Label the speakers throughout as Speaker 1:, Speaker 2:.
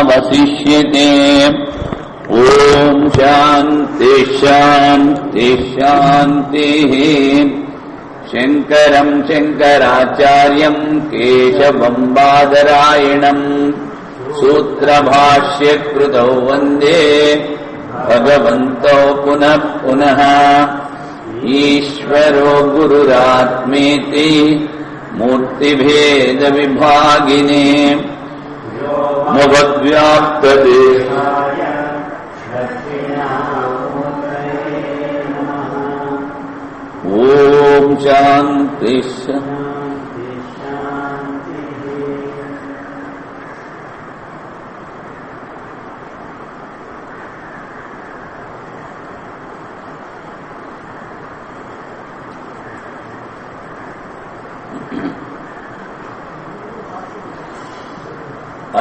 Speaker 1: वसिष्यते। ओम शांति शांति शांतिः। शंकरं शंकराचार्यं केशवं बादरायणं सूत्रभाष्यकृतौ वन्दे भगवन्तौ पुनः पुनः। ईश्वरो गुरुरात्मेति मूर्तिभेदविभागिने व्याप्तदेहाय ओम शांति शांति।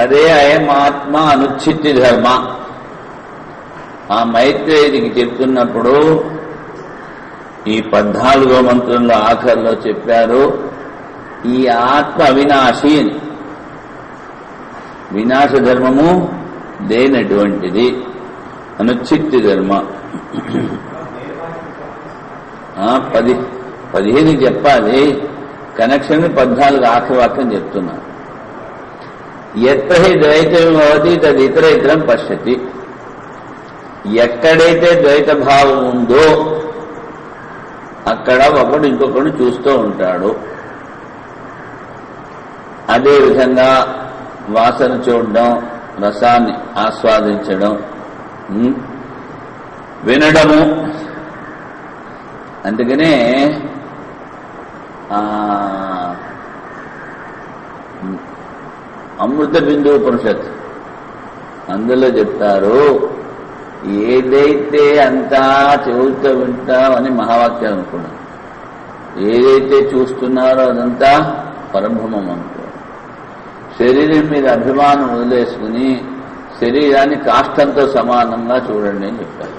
Speaker 1: అదే అయమాత్మ అనుచ్ఛిత్తి ధర్మ. ఆ మైత్రేయుడికి చెప్తున్నప్పుడు ఈ 14వ మంత్రంలో ఆఖరిలో చెప్పారు, ఈ ఆత్మ అవినాశి అని. వినాశ ధర్మము లేనటువంటిది, అనుచ్ఛిత్తి ధర్మ. 15 చెప్పాలి, కనెక్షన్ 14 ఆఖరి వాక్యం చెప్తున్నా. ఎత్ర హి ద్వైతం భవతి తదితర ఇతరం పశ్యతి. ఎక్కడైతే ద్వైత భావం ఉందో అక్కడ ఒకడు ఇంకొకడు చూస్తూ ఉంటాడు. అదేవిధంగా వాసన చూడడం, రసాన్ని ఆస్వాదించడం, వినడము. అందుకనే అమృత బిందు ఉపనిషత్ అందులో చెప్తారు, ఏదైతే అంతా చెవుతో వింటామని మహావాక్యం అనుకున్నాం, ఏదైతే చూస్తున్నారో అదంతా పరబ్రహ్మం అనుకో. శరీరం మీద అభిమానం వదిలేసుకుని శరీరాన్ని కాష్టంతో సమానంగా చూడండి అని చెప్పారు.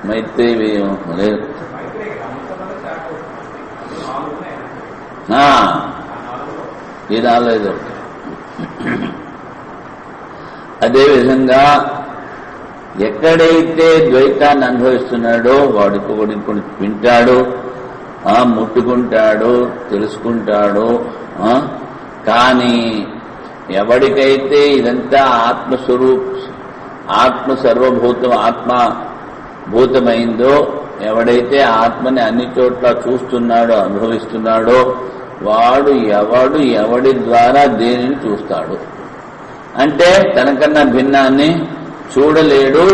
Speaker 1: మైత్రేయి లేదు, ఈ రాలేదు. అదేవిధంగా ఎక్కడైతే ద్వైతాన్ని అనుభవిస్తున్నాడో వాడికి వింటాడు, ముట్టుకుంటాడు, తెలుసుకుంటాడు. కానీ ఎవడికైతే ఇదంతా ఆత్మ సర్వభూతం ఆత్మభూతమైందో, ఎవడైతే ఆత్మని అన్ని చోట్ల చూస్తున్నాడో, అనుభవిస్తున్నాడో, వాడు ఎవడి ద్వారా దేనిని చూస్తాడు అంటే తనకన్నా భిన్నాన్ని చూడలేడు,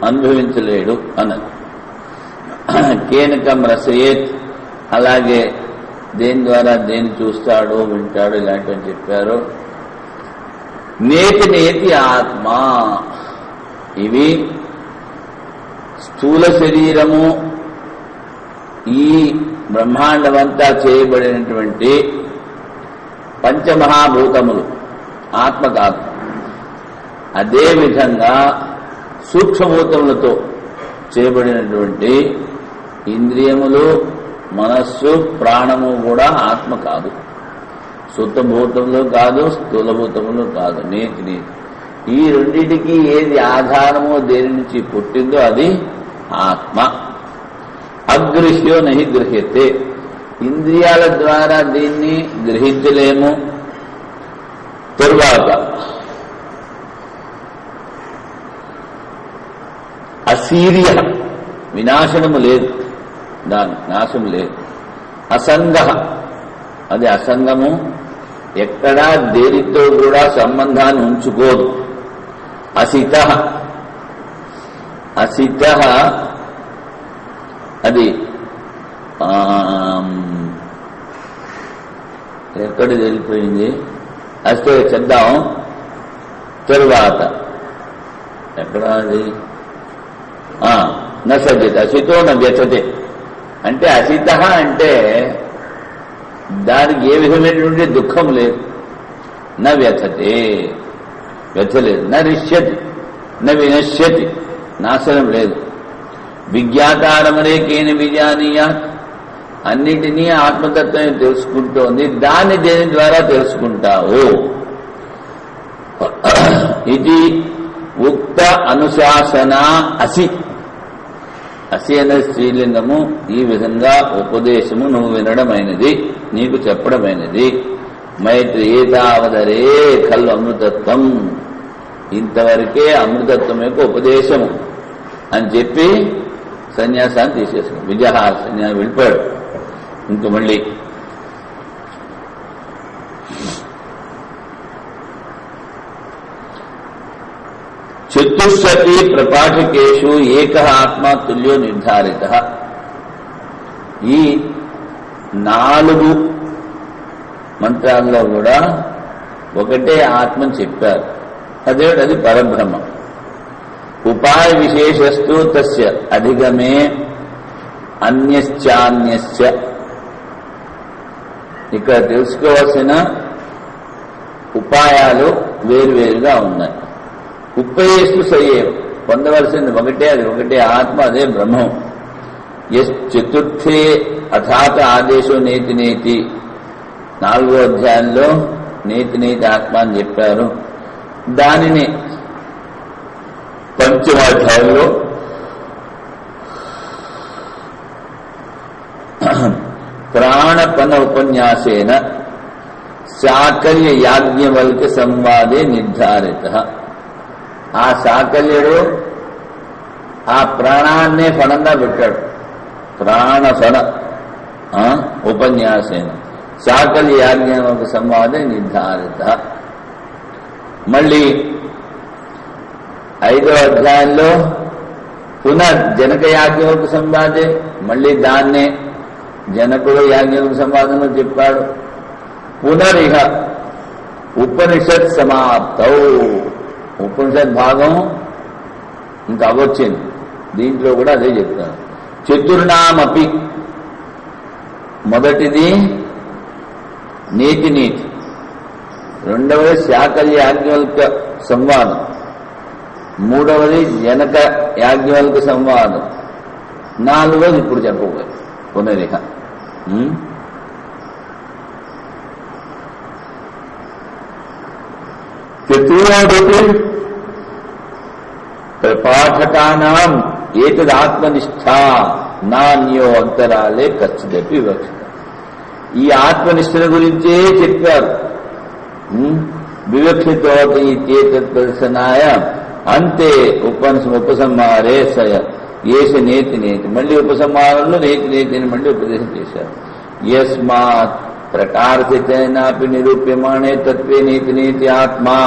Speaker 1: అనుభవించలేడు అన్నది. కేనకం రసయేత్, అలాగే దేని ద్వారా దేని చూస్తాడో, వింటాడు, ఇలాంటివని చెప్పారు. నేతి ఆత్మ, ఇవి స్థూల శరీరము, ఈ బ్రహ్మాండమంతా చేయబడినటువంటి పంచమహాభూతములు, ఆత్మ కాదు. అదేవిధంగా సూక్ష్మభూతములతో చేయబడినటువంటి ఇంద్రియములు, మనస్సు, ప్రాణము కూడా ఆత్మ కాదు. సూక్ష్మభూతములు కాదు, స్థూలభూతములు కాదు. నేతి ఈ రెండింటికి ఏది ఆధారమో, దేని నుంచి పుట్టిందో అది ఆత్మ. అగృహ్యో నహి గృహ్యతే, ఇంద్రియాల ద్వారా దీన్ని గ్రహించలేము. తరువాత అసీర్య, వినాశనము లేదు, దాని నాశం లేదు. అసంగ, అది అసంగము, ఎక్కడా దేనితో కూడా సంబంధాన్ని ఉంచుకోదు. అసిత, అది ఎక్కడి వెళ్ళిపోయింది, అస్తే చెప్దాం. తరువాత ఎక్కడ అది నసజ్జత, అసితో నవ్యతే అంటే అసిత అంటే దానికి ఏ విధమైనటువంటి దుఃఖం లేదు. నా వ్యథతే, వ్యథలేదు. నా రిష్యతి, న వినశ్యతి, నాశనం లేదు. విజ్ఞాతారమరే కేన విజానీయ, అన్నిటినీ ఆత్మతత్వం తెలుసుకుంటోంది. దాన్ని దేని ద్వారా తెలుసుకుంటావు? ఇది ఉక్త అనుశాసన అసి. అసి అనే స్త్రీలింగము ఈ విధంగా ఉపదేశము నువ్వు వినడమైనది, నీకు చెప్పడమైనది. మైత్రేతావదరే ఖల్లు అమృతత్వం, ఇంతవరకే అమృతత్వం యొక్క ఉపదేశము అని చెప్పి సన్యాసాన్ని తీసేసుకున్నాడు. విజహార సన్యాసం వెళ్ళిపోయాడు. ఇంక మళ్ళీ చతుష్షతి ప్రపాఠకేషు ఏక ఆత్మా తుల్యో నిర్ధారిత. ఈ 4 మంత్రాల్లో కూడా ఒకటే ఆత్మని చెప్పారు. అది పరబ్రహ్మ. ఉపాయ విశేషస్తు తస్య అధిగమే అన్యశ్చాన్యస్య. ఇక్కడ తెలుసుకోవాల్సిన ఉపాయాలు వేరువేరుగా ఉన్నాయి. ఉపయేస్తు సయ్యేవ, పొందవలసింది ఒకటే, అది ఒకటే ఆత్మ, అదే బ్రహ్మం. ఎస్ చతుర్థే అథాత ఆదేశో నేతి నేతి, 4వ అధ్యాయంలో నేతి నేతి ఆత్మ అని చెప్పారు. దానిని 5వ అధ్యాయంలో ప్రాణపన ఉపన్యాసేన శాకల్య యాజ్ఞవల్క్య సంవాదే నిర్ధారిత. ఆ శాకల్యుడు ఆ ప్రాణాన్నే ఫలంగా పెట్టాడు. ప్రాణఫల ఉపన్యాసేన శాకల్య యాజ్ఞవల్క్య సంవాదే నిర్ధారిత. మళ్ళీ 5వ అధ్యాయంలో పునర్జనక యాజ్ఞవల్క్య సంవాదే, మళ్ళీ దాన్నే జనకుడు యాజ్ఞవల్క్య సంవాదంలో చెప్పాడు. పునరిహ ఉపనిషత్ సమాప్తౌ, ఉపనిషత్ భాగం ఇంకా అవచ్చింది, దీంట్లో కూడా అదే చెప్తాను. చతుర్నామపి, మొదటిది నీతి నీతి, రెండవది శాకల్య యాజ్ఞవల్క్య సంవాదం, మూడవది జనక యాజ్ఞవల్క్య సంవాదం, 4వది ఇప్పుడు చెప్పబోయే పునరిహ. చతుర్దశి ప్రపాఠకానాం ఏతదాత్మనిష్ఠా నాన్యో అంతరాలే కచ్చిదపి వివక్షిత. ఈ ఆత్మనిష్టల గురించే చెప్పారు. వివక్షితోతి ఇత్యేతదర్శనాయ అంతే ఉపసంహారే సయ ఏష నేతి నేతి. మళ్ళీ ఉపసంహారంలో నేతి నేతిని మళ్ళీ ఉపదేశం చేశారు. యస్మాత్ ప్రకారసితైనాపి నిరూప్యమాణే తత్వే నేతి నేతి ఆత్మా.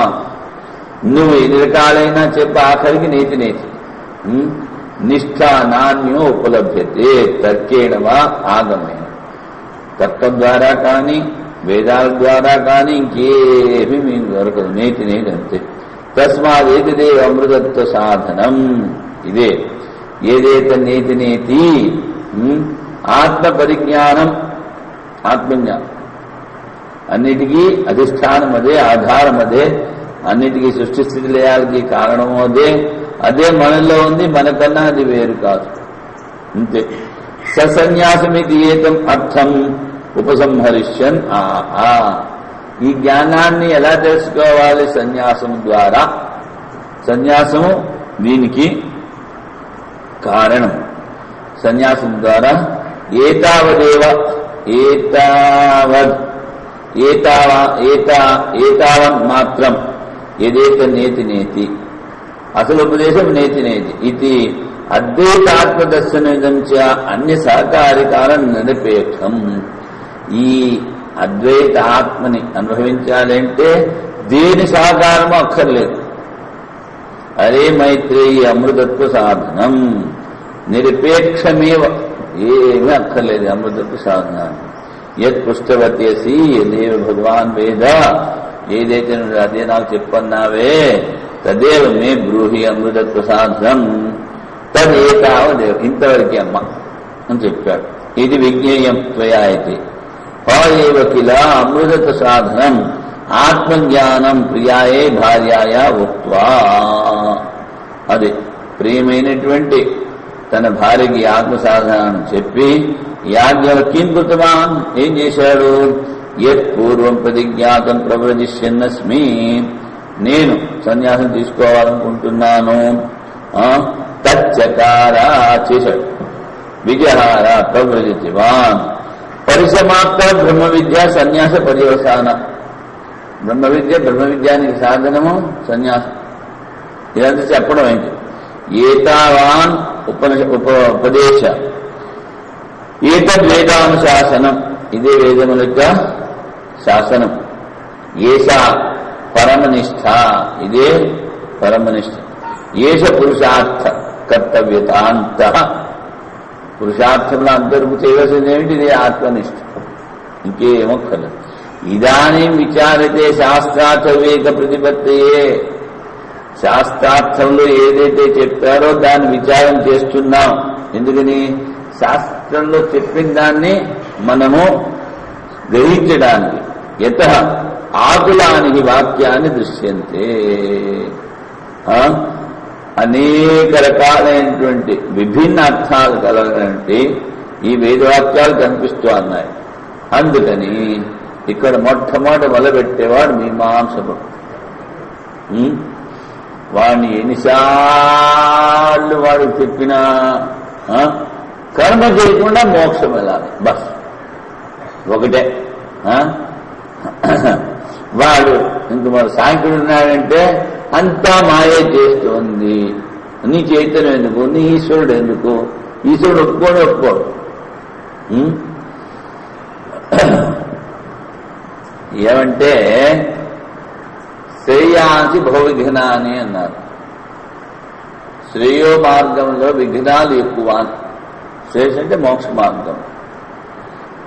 Speaker 1: నువ్వు ఎన్ని రకాలైనా చెప్ప, ఆఖరికి నేతి నేతి. నిష్ఠ నాణ్యో ఉపలభ్యతే తర్కేణవా ఆగమే. తర్కం ద్వారా కానీ వేదాల ద్వారా కానీ ఇంకేమీ మీకు దొరకదు. నేతి నేతి అంతే. తస్మాత్ ఏతదేవ అమృతత్వ సాధనం. ఇదే ఏదైతే నేతి నేతి ఆత్మ పరిజ్ఞానం, ఆత్మజ్ఞానం, అన్నిటికీ అధిష్టానం అదే, ఆధారం అదే, అన్నిటికీ సృష్టి స్థితి లయాలకి కారణము అదే. అదే మనలో ఉంది, మనకన్నా అది వేరు కాదు, అంతే. సన్యాసమితి ఏతం అర్థం ఉపసంహరిష్యన్. ఈ జ్ఞానాన్ని ఎలా తెలుసుకోవాలి? సన్యాసం ద్వారా. సన్యాసము దీనికి కారణం. సన్యాసం ద్వారా ఏతావదేవ ఏతావన్ మాత్రం ఏదైతే నేతి నేతి, అసలు ఉపదేశం నేతి నేతి. ఇది అద్వైతాత్మదర్శనం అన్య సహకారికారం నిరపేక్షం. ఈ అద్వైత ఆత్మని అనుభవించాలంటే దేని సహకారమో అక్కర్లేదు. అరే మైత్రేయి అమృతత్వ సాధనం నిరపేక్షమేవ, ఏమీ అక్కర్లేదు అమృతత్వ సాధనాన్ని. యత్ పృష్ఠవత్యసి యదేవ భగవాన్ వేద, ఏదైతే నువ్వు అదే నాకు చెప్పన్నావే తదేవ మే బ్రూహి అమృతత్వ సాధనం తదేతావదేవ. ఇంతవరకే అమ్మ అని చెప్పాడు. ఇది విజ్ఞేయం త్వయా అయితే ఏవ కిల అమృతత్వ సాధనం ఆత్మజ్ఞానం ప్రియాయే భార్యాయ ఉక్త్వా. అది ప్రియమైనటువంటి తన భార్యకి ఆత్మ సాధనాన్ని చెప్పి యాజ్ఞవల్క్యం కృతవాన్ ఏం చేశాడు? యత్ పూర్వం ప్రతిజ్ఞాతం ప్రవ్రజిష్యన్నస్మి, నేను సన్యాసం తీసుకోవాలనుకుంటున్నాను. తచ్చకార చేశాడు. విజహార ప్రవ్రజితివాన్ పరిసమాప్త బ్రహ్మ విద్య సన్యాస పర్యవసాన. బ్రహ్మ విద్యానికి సాధనము సన్యాసం. ఇదంతా చెప్పడం ఏంటి? ఏతావాన్ ఉపదేశ ఏతద్వేదానుశాసనం, ఇదే వేదముల యొక్క శాసనం. ఏషా పరమనిష్ట, ఇదే పరమనిష్ట. ఏష పురుషార్థ కర్తవ్యతాంత, పురుషార్థంలో అంతర్పు చేయవలసింది ఏమిటి? ఇదే ఆత్మనిష్ట, ఇంకేమొక్కర్లేదు. ఇదానీ విచారితే శాస్త్రార్థ వివేక ప్రతిపత్తయే, శాస్త్రార్థంలో ఏదైతే చెప్తారో దాన్ని విచారం చేస్తున్నాం. ఎందుకని? శాస్త్రంలో చెప్పిన దాన్ని మనము గ్రహించడానికి. యతః ఆకులాని వాక్యాన్ని దృశ్యంతే, అనేక రకాలైనటువంటి విభిన్న అర్థాలు కలగనటువంటి ఈ వేదవాక్యాలు కనిపిస్తూ ఉన్నాయి. అందుకని ఇక్కడ మొట్టమొదటి మొదలుపెట్టేవాడు మీమాంసకుడు. వాడిని ఎన్నిసార్లు వాడు చెప్పినా కర్మ చేయకుండా మోక్షం వెళ్ళాలి, బస్ ఒకటే. వాడు ఇంక మన సాంఖ్యుడు ఉన్నాడంటే అంతా మాయే చేస్తోంది, నీ చైతన్యం ఎందుకు, నీ ఈశ్వరుడు ఎందుకు? ఈశ్వరుడు ఒప్పుకోడు. ఏమంటే శ్రేయాంసి బహువిఘ్నాని అన్నారు. శ్రేయో మార్గంలో విఘ్నాలు ఎక్కువ. శ్రేయస్ అంటే మోక్ష మార్గం.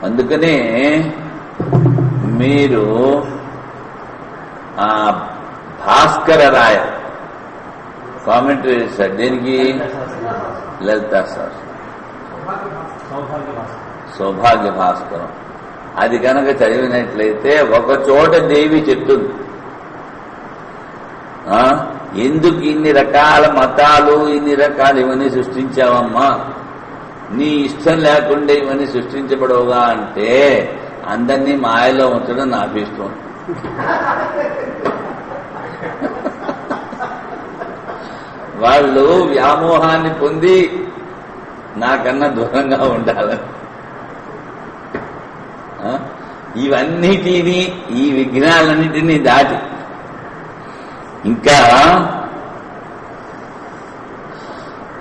Speaker 1: అందుకనే మీరు ఆ భాస్కర రాయ కామెంటరీ చేశారు. దేనికి? లలితా శాస్త్రం, సౌభాగ్య భాస్కరం. అది కనుక చదివినట్లయితే ఒక చోట దేవి చెప్తుంది, ఎందుకు ఇన్ని రకాల మతాలు, ఇన్ని రకాలు ఇవన్నీ సృష్టించావమ్మా, నీ ఇష్టం లేకుండా ఇవన్నీ సృష్టించబడవుగా అంటే అందరినీ మాయలో ఉంచడం నాకు ఇష్టం. వాళ్ళు వ్యామోహాన్ని పొంది నాకన్నా దూరంగా ఉండాలని ఇవన్నిటినీ, ఈ విఘ్నాలన్నిటినీ దాటి ఇంకా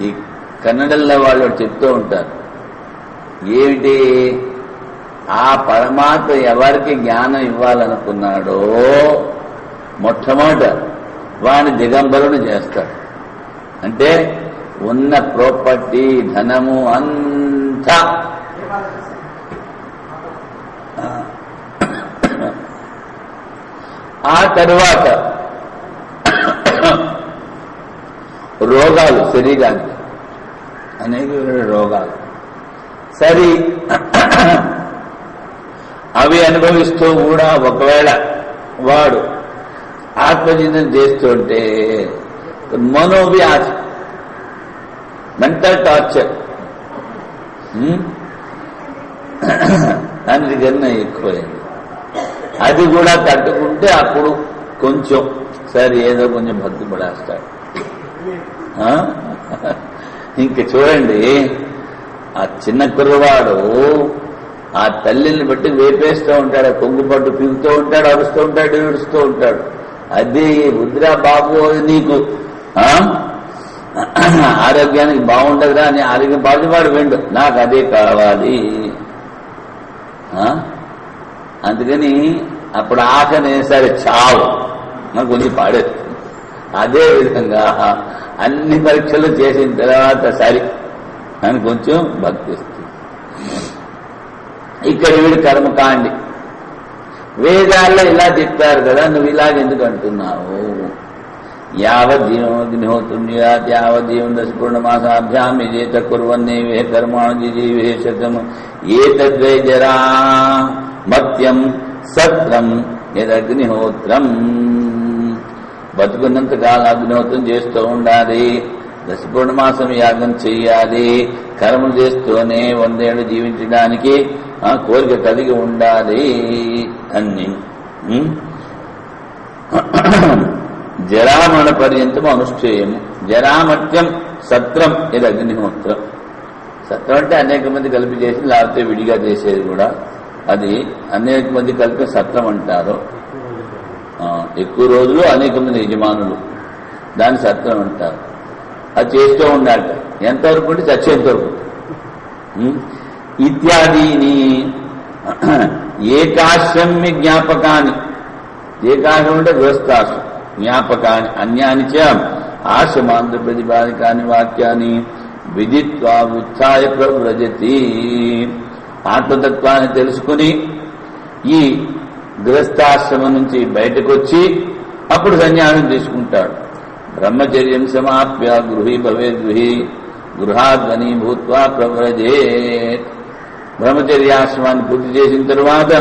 Speaker 1: ఈ కన్నడల్లో వాళ్ళు చెప్తూ ఉంటారు, ఏమిటి? ఆ పరమాత్మ ఎవరికి జ్ఞానం ఇవ్వాలనుకున్నాడో మొట్టమొదట వాడిని దిగంబరుని చేస్తాడు. అంటే ఉన్న ప్రాపర్టీ, ధనము అంతా ఆ తరువాత రోగాలు, శరీరానికి అనేక రోగాలు సరి అవి అనుభవిస్తూ కూడా ఒకవేళ వాడు ఆత్మచింతన చేస్తుంటే మనోవ్యాధి, మెంటల్ టార్చర్ అన్నిటికన్నా ఎక్కువైంది. అది కూడా తట్టుకుంటే అప్పుడు కొంచెం సరే ఏదో కొంచెం భక్తి పడేస్తాడు. ఇంక చూడండి, ఆ చిన్న కుర్రవాడు ఆ తల్లిని బట్టి వేపేస్తూ ఉంటాడు, కొంగుపట్టు పీగుతూ ఉంటాడు, అరుస్తూ ఉంటాడు, ఏడుస్తూ ఉంటాడు. అది వద్దురా బాబు, నీకు ఆరోగ్యానికి బాగుండదురా అని ఆరోగ్యం బాగువాడు వెండు, నాకు అదే కావాలి. అందుకని అప్పుడు ఆఖరి సరే చావు నాకు కొంచెం పాడేది. అదే విధంగా అన్ని పరీక్షలు చేసిన తర్వాత సరి అని కొంచెం భక్తిస్తుంది. ఇక్కడ వీడు కర్మకాండి. వేదాల్లో ఇలా చెప్పారు కదా, నువ్వు ఇలాగెందుకు అంటున్నావు? యావజ్జీవోగ్నిహోత్రుణ్యాత్ యావజ్జీవం దశపూర్ణమాసాభ్యాం యజేత కుర్వన్నేవే కర్మాణి జీవే శతం ఏతద్వై జరా మత్యం సత్రం యదగ్నిహోత్రం. బతుకున్నంత కాలం అగ్నిహోత్రం చేస్తూ ఉండాలి. దశపూర్ణమాసం యాగం చెయ్యాలి, కర్మలు చేస్తూనే 100 ఏళ్ళు జీవించడానికి కోరిక కలిగి ఉండాలి అన్ని. జరామరణ పర్యంతం అనుష్ఠేయము. జరామత్యం సత్రం ఇది అగ్నిహోత్రం. సత్రం అంటే అనేక మంది కలిపి చేసి లేకపోతే విడిగా చేసేది కూడా, అది అనేక మంది కలిపి సత్రం అంటారు. ఎక్కువ రోజులు అనేక మంది యజమానులు, దాన్ని సత్రం అంటారు. అది చేస్తూ ఉండాలి ఎంతవరకు అంటే చచ్చేంత వరకు. ఇత్యాదీని ఏకాశ్రమ్య జ్ఞాపకాన్ని, ఏకాశ్రమం అంటే గృహస్థాశ్రం, జ్ఞాపకాన్ని అన్యాని చ ఆశ్రమాంత ప్రతిపాదికాని వాక్యాన్ని విదిత్వా ఉత్సాయ ప్రవ్రజతి. ఆత్మతత్వాన్ని తెలుసుకుని ఈ గృహస్థాశ్రమం నుంచి బయటకు వచ్చి అప్పుడు సన్యాసం తీసుకుంటాడు. బ్రహ్మచర్యం సమాప్య గృహీ భవేద్ గృహీ గృహాధ్వని భూత్వా ప్రవ్రజేత్. బ్రహ్మచర్యాశ్రమాన్ని పూర్తి చేసిన తరువాత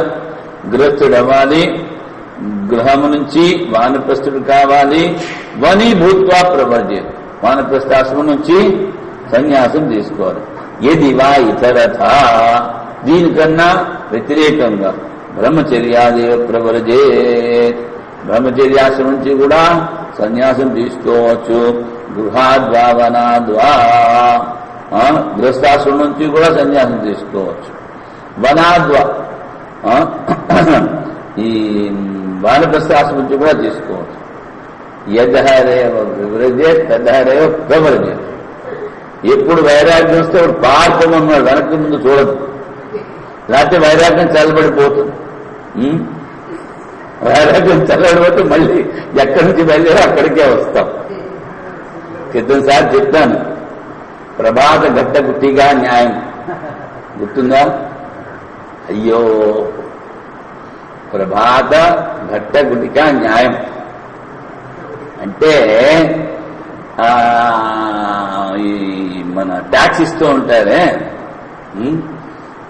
Speaker 1: గృహస్థుడు అవ్వాలి, గృహము నుంచి వానప్రస్థుడు కావాలి. వని భూత్వా ప్రవ్రజేత్, వానప్రస్థాశ్రమం నుంచి సన్యాసం తీసుకోవాలి. ఎది వా ఇతరథ, దీనికన్నా వ్యతిరేకంగా బ్రహ్మచర్యాదేవ ప్రవ్రజేత్, బ్రహ్మచర్యాశ్రమం నుంచి కూడా సన్యాసం తీసుకోవచ్చు. గృహాద్వావనాద్వా, గృహస్థాశ్రమం నుంచి కూడా సన్యాసం తీసుకోవచ్చు. వనాద్వా, ఈ వానప్రస్థాశ్రమం నుంచి కూడా తీసుకోవచ్చు. యదహరేవ వివ్రజేత్ తదహరేవ ప్రవ్రజేత్. ఎప్పుడు వైరాగ్యం వస్తే అప్పుడు పార్పమన్నాడు, వెనక్కి ముందు చూడదు. లేకపోతే వైరాగ్యం చల్లబడిపోతుంది. వైరాగ్యం చల్లబడిపోతే మళ్ళీ ఎక్కడి నుంచి బయలుదేరి అక్కడికే వస్తాం. క్రితంసారి చెప్తాను, ప్రభాత ఘట్ట గుట్టిగా న్యాయం గుర్తుందా? అయ్యో, ప్రభాత ఘట్ట గుట్టిగా న్యాయం అంటే ఈ మన ట్యాక్స్ ఇస్తూ ఉంటారే,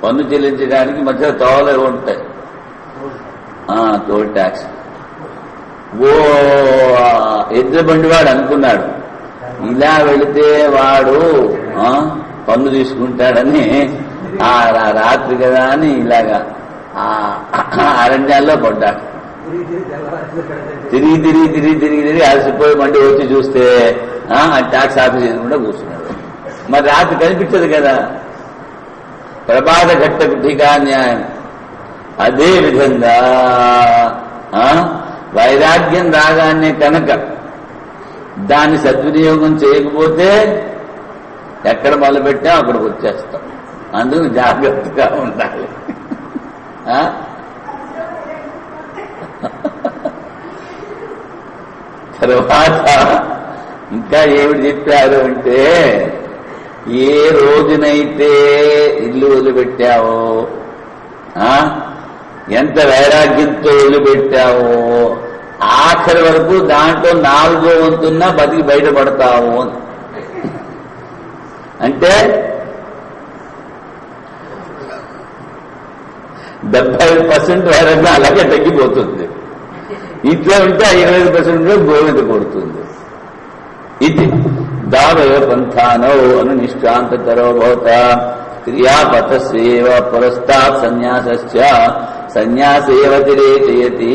Speaker 1: పన్ను చెల్లించడానికి మధ్య తోవలు ఉంటాయి, టోల్ ట్యాక్స్. ఓ ఎద్దుల బండివాడు అనుకున్నాడు ఇలా వెళితే వాడు పన్ను తీసుకుంటాడని, ఆ రాత్రి కదా అని ఇలాగా అరణ్యాల్లో పడ్డాడు. తిరిగి తిరిగి తిరిగి తిరిగి తిరిగి అలసిపోయి మళ్ళీ వచ్చి చూస్తే ట్యాక్స్ ఆఫీస్ ఎదురుకుండా కూర్చున్నాడు. మరి రాత్రి కనిపించదు కదా. ప్రభాత ఘట్ట గుట్టిగా న్యాయం. అదే విధంగా వైరాగ్యం రాగానే కనుక దాన్ని సద్వినియోగం చేయకపోతే ఎక్కడ మొదలుపెట్టాం అక్కడికి వచ్చేస్తాం. అందుకు జాగ్రత్తగా ఉండాలి. తర్వాత ఇంకా ఏమిటి చెప్పారు అంటే, ఏ రోజునైతే ఇల్లు వదిలిపెట్టావో, ఎంత వైరాగ్యంతో వదిలిపెట్టావో, ఆఖరి వరకు దాంట్లో 4వ వంతున్నా బతికి బయటపడతావు. అంటే 70% వైరాగ్యం అలాగే తగ్గిపోతుంది. ఇంట్లో ఉంటే 25% గోవింద కొడుతుంది. ఇది దావయ పంథానో అనునిష్టాంతరో భవత క్రియాపథస్యేవ పురస్తాత్ సన్యాసశ్చ సన్యాసేవ తిరేచయతి.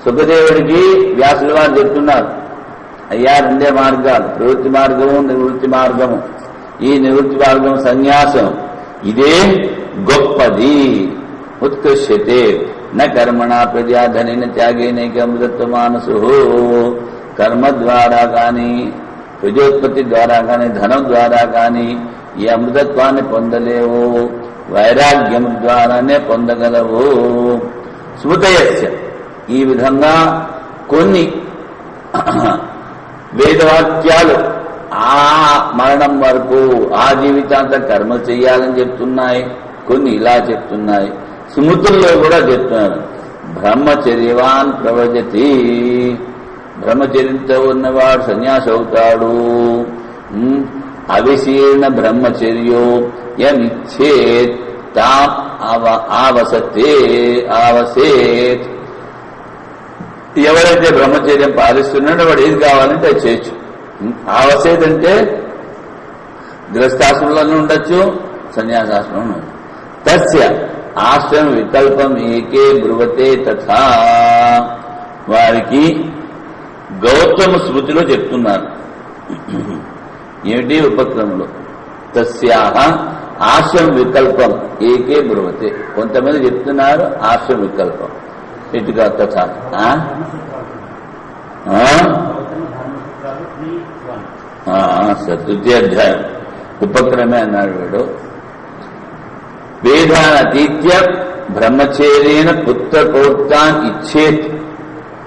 Speaker 1: సుఖదేవుడికి వ్యాసుల వారు చెప్తున్నారు, అయ్యా 2 మార్గాలు, ప్రవృత్తి మార్గము నివృత్తి మార్గము. ఈ నివృత్తి మార్గం సన్యాసం, ఇదే గొప్పది. ఉత్కృష్యతే న కర్మణ ప్రజాధనైన త్యాగేనైక అమృతత్వ మానసు. కర్మ ద్వారా కానీ, ప్రజోత్పత్తి ద్వారా కానీ, ధనం ద్వారా కానీ ఈ అమృతత్వాన్ని పొందలేవు, వైరాగ్యం ద్వారానే పొందగలవు. స్మృతయస్య, ఈ విధంగా కొన్ని వేదవాక్యాలు ఆ మరణం వరకు ఆ జీవితాంత కర్మ చెయ్యాలని చెప్తున్నాయి, కొన్ని ఇలా చెప్తున్నాయి. స్మృతుల్లో కూడా చెప్తున్నారు, బ్రహ్మచర్యవాన్ ప్రవజతి, బ్రహ్మచర్యంతో ఉన్నవాడు సన్యాసి అవుతాడు. అవిశీర్ణ బ్రహ్మచర్యో యమిచ్చేత్ తాం ఆవసేత్. ఎవరైతే బ్రహ్మచర్యం పాలిస్తున్నాడో వాడు ఏది కావాలంటే అది చేయొచ్చు. ఆవసేత్ అంటే గృహస్థాశ్రమంలోనే ఉండొచ్చు, సన్యాసాశ్రమంలో ఉండొచ్చు. తస్య ఆశ్రమ వికల్పం ఏకే బ్రువతే తథా, వారికి గౌతమ స్మృతిలో చెప్తున్నారు. ఏమిటి ఉపక్రమంలో? తస్యాహ ఆశ్రమ వికల్పం ఏకే బ్రువతే. కొంతమంది చెప్తున్నారు ఆశ్రమ వికల్పం ఇటుగా తథా. తృతీయాధ్యాయం ఉపక్రమే అన్నాడు వీడు. వేదానతీత్య బ్రహ్మచర్యేన పుత్ర పౌత్రాన్ ఇచ్చేత్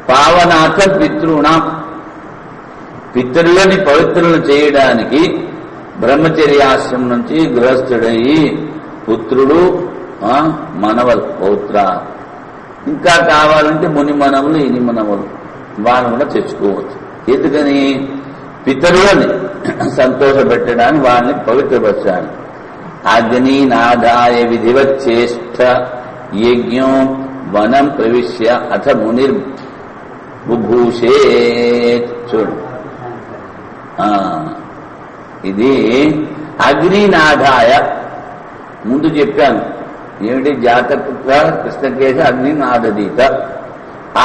Speaker 1: పావనాథ పితృణాం. పితరులని పవిత్రులను చేయడానికి బ్రహ్మచర్యాశ్రమం నుంచి గృహస్థుడయి పుత్రుడు, మనవలు, పౌత్ర, ఇంకా కావాలంటే ముని మనవులు, ఇని మనవులు వాళ్ళు కూడా తెచ్చుకోవచ్చు. ఎందుకని? పితరులని సంతోషపెట్టడానికి, వాళ్ళని పవిత్రపరచడానికి. అగ్నినాదాయ విధివచ్చేష్ట యజ్ఞో వనం ప్రవిశ్య అథ మునిర్ బుభూషేత్. చూడు, ఇది అగ్నినాదాయ ముందు చెప్పాను. ఏమిటి? జాతపుత్ర కృష్ణకేశ అగ్నినాదీత.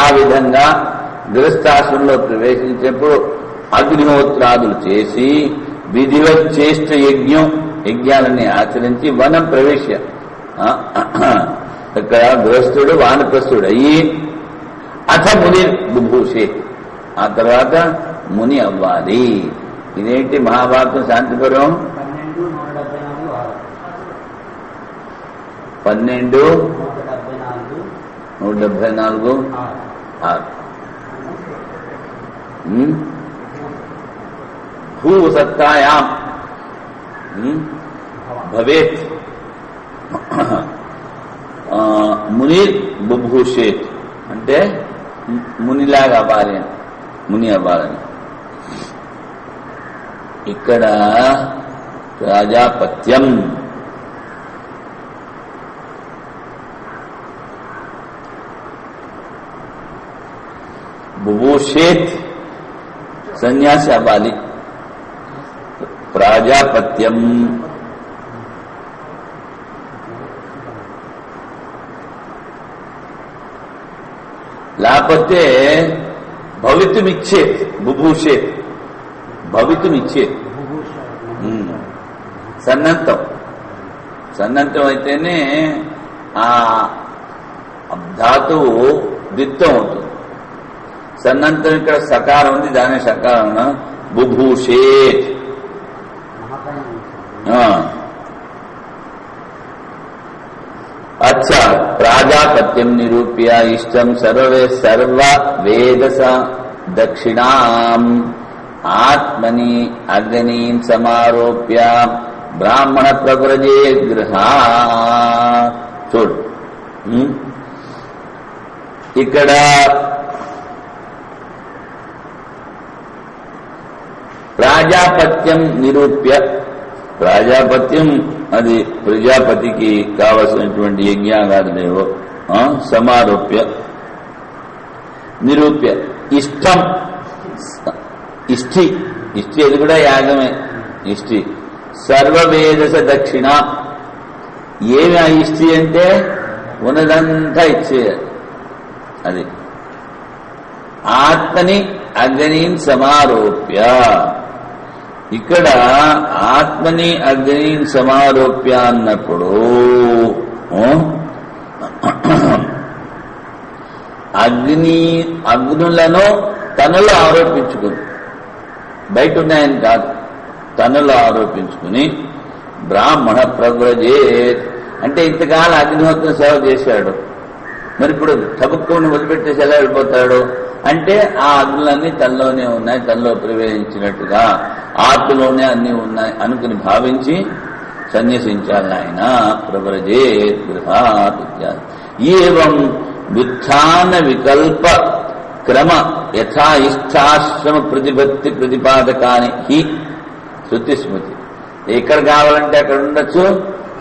Speaker 1: ఆ విధంగా గృహస్థాశ్రమంలో ప్రవేశించేప్పుడు అగ్నిహోత్రాదులు చేసి విధివచ్చేష్ట యజ్ఞాలని ఆచరించి వనం ప్రవేశ, ఇక్కడ గృహస్థుడు వానప్రస్థుడు అయ్యి అథ ముని బుభూషే, ఆ తర్వాత ముని అవ్వాలి. ఇదేంటి? మహాభారతం శాంతిపురం 12:174 భూ సత్తాయాం భవేత్ ముని బుభూషేత్ అంటే మునిలాగా అవ్వాలి, ముని అవ్వాలని. ఇక్కడ ప్రజాపత్యం బుభూషేత్ సన్యాసి అవ్వాలి. ప్రాజాపత్యం లేకపోతే భవితుమిచ్చేత్, బుభూషేత్ భవితుమిచ్చేత్. సన్నంతం అయితేనే ఆ ధాతువు ద్విత్వం అవుతుంది. సన్నంతం ఇక్కడ సకారం ఉంది, దాని సకారం బుభూషేత్. అచ్చా, ప్రాజాపత్యం నిరూప్య ఇష్టం సర్వ వేదస దక్షిణాం ఆత్మని అగ్నీన్ సమారోప్య బ్రాహ్మణ ప్రవ్రజే గృహ. చూడు, ఇక్కడ ప్రాజాపత్యం నిరూప్య, ప్రాజాపత్యం అది ప్రజాపతికి కావలసినటువంటి యజ్ఞాగాదులేవో సమారోప్య నిరూప్య ఇష్టం, ఇష్టి అది కూడా యాగమే. ఇష్టి సర్వవేదస దక్షిణ. ఏమి ఆ ఇష్టి అంటే ఉన్నదంతా ఇచ్చేయాలి. అది ఆత్మని అగ్నిన్ సమారోప్య. ఇక్కడ ఆత్మని అగ్నిన్ సమారోప్య అన్నప్పుడు అగ్నులను తనలో ఆరోపించుకుని, బయట ఉన్నాయని కాదు, తనలో ఆరోపించుకుని బ్రాహ్మణ ప్రవ్రజేత్ అంటే ఇంతకాలం అగ్నిహోత్రం సేవ చేశాడు, మరి ఇప్పుడు తబుక్కుని వదిలిపెట్టేసి ఎలా వెళ్ళిపోతాడు అంటే ఆ అగ్నులన్నీ తనలోనే ఉన్నాయి, తనలో ప్రవేశించినట్టుగా ఆత్మలోనే అన్ని ఉన్నాయి అనుకుని భావించి సన్యసించాలి ఆయన. ప్రవ్రజేత్ గృహాత్ ఇత్యాది. ఏవం వ్యుత్థాన వికల్ప క్రమ యథా ఇష్టాశ్రమ ప్రతిపత్తి ప్రతిపాదకాని హి శృతి స్మృతి. ఎక్కడ కావాలంటే అక్కడ ఉండొచ్చు,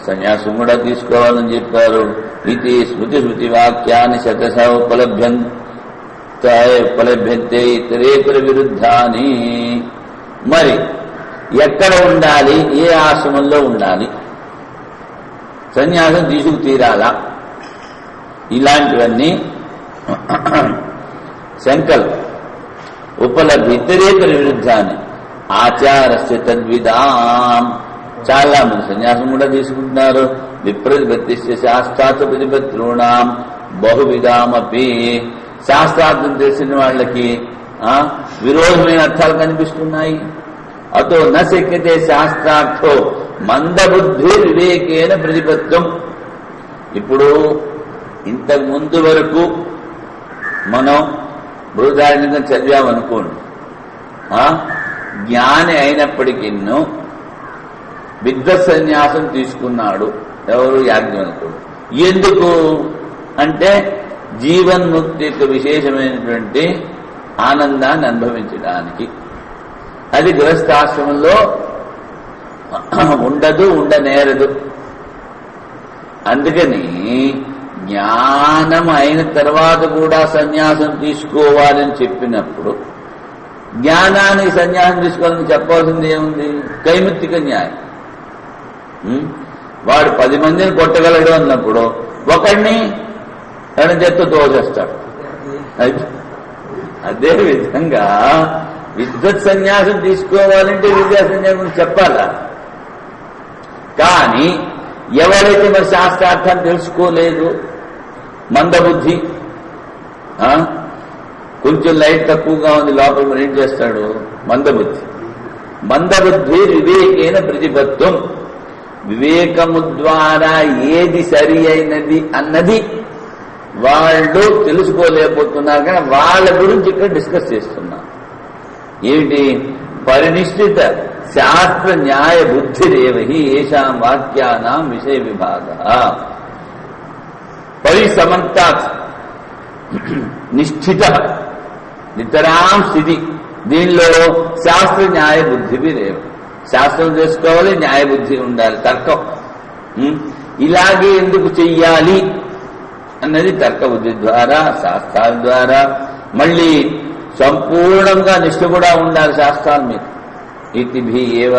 Speaker 1: సన్యాసం కూడా తీసుకోవాలని చెప్పారు. ఇది స్మృతి వాక్యాన్ని శతశ ఉపలభ్యంతే ఇతరేతర విరుద్ధాని. మరి ఎక్కడ ఉండాలి, ఏ ఆశ్రమంలో ఉండాలి, సన్యాసం తీసుకు తీరాలా, ఇలాంటివన్నీ శంకలు ఉపలబ్ధి వ్యతిరేక విరుద్ధాన్ని ఆచారస్య తద్విదాం. చాలా మంది సన్యాసం కూడా తీసుకుంటున్నారు. విప్రతిపత్తిస్య శాస్త్రార్థ ప్రతిపత్రుణాం బహువిధామపి. శాస్త్రార్థం తెలిసిన వాళ్ళకి విరోధమైన అర్థాలు కనిపిస్తున్నాయి. అతో న శక్యతే శాస్త్రార్థో మందబుద్ధి వివేకేన ప్రతిపత్తం. ఇప్పుడు ఇంతకు ముందు వరకు మనం బృహదారణ్యకం చదివామనుకోండి, జ్ఞాని అయినప్పటికీ విద్వత్ సన్యాసం తీసుకున్నాడు ఎవరు? యాజ్ఞవల్కుడు. ఎందుకు అంటే జీవన్ముక్తి యొక్క విశేషమైనటువంటి ఆనందాన్ని అనుభవించడానికి. అది గృహస్థాశ్రమంలో ఉండదు, ఉండనేరదు. అందుకని జ్ఞానం అయిన తర్వాత కూడా సన్యాసం తీసుకోవాలని చెప్పినప్పుడు జ్ఞానానికి సన్యాసం తీసుకోవాలని చెప్పాల్సింది ఏముంది? కైముత్తిక న్యాయం. వాడు 10 మందిని కొట్టగలడు అన్నప్పుడు ఒకడిని ఎడం చేత్తో తోచేస్తాడు. అదే విధంగా విద్వత్ సన్యాసం తీసుకోవాలంటే విద్యా సన్యాసం చెప్పాలా. కానీ ఎవరైతే మరి శాస్త్రార్థాన్ని తెలుసుకోలేదు, మందబుద్ధి, కొంచెం లైట్ తక్కువగా ఉంది లోపల, మరి ఏం చేస్తాడు? మందబుద్ధి. మందబుద్ధి వివేకేన ప్రతిపత్వం. వివేకము ద్వారా ఏది సరి అయినది అన్నది వాళ్ళు తెలుసుకోలేకపోతున్నారు. కానీ వాళ్ళ గురించి ఇక్కడ డిస్కస్ చేస్తున్నారు. ఏమిటి? పరినిష్ఠిత శాస్త్ర న్యాయ బుద్ధిరేవహి ఏషాం వాక్యానాం విషయ విభాగ. పరిసమంతాత్ నిష్ఠిత నితరాం స్థితి. దీనిలో శాస్త్ర న్యాయ బుద్ధి రేవు. శాస్త్రం చేసుకోవాలి, న్యాయ బుద్ధి ఉండాలి, తర్కం. ఇలాగే ఎందుకు చెయ్యాలి అన్నది తర్క బుద్ధి ద్వారా, శాస్త్రాల ద్వారా. మళ్ళీ సంపూర్ణంగా నిష్ఠ కూడా ఉండాలి శాస్త్రాల మీద. ఇతిభి ఏవ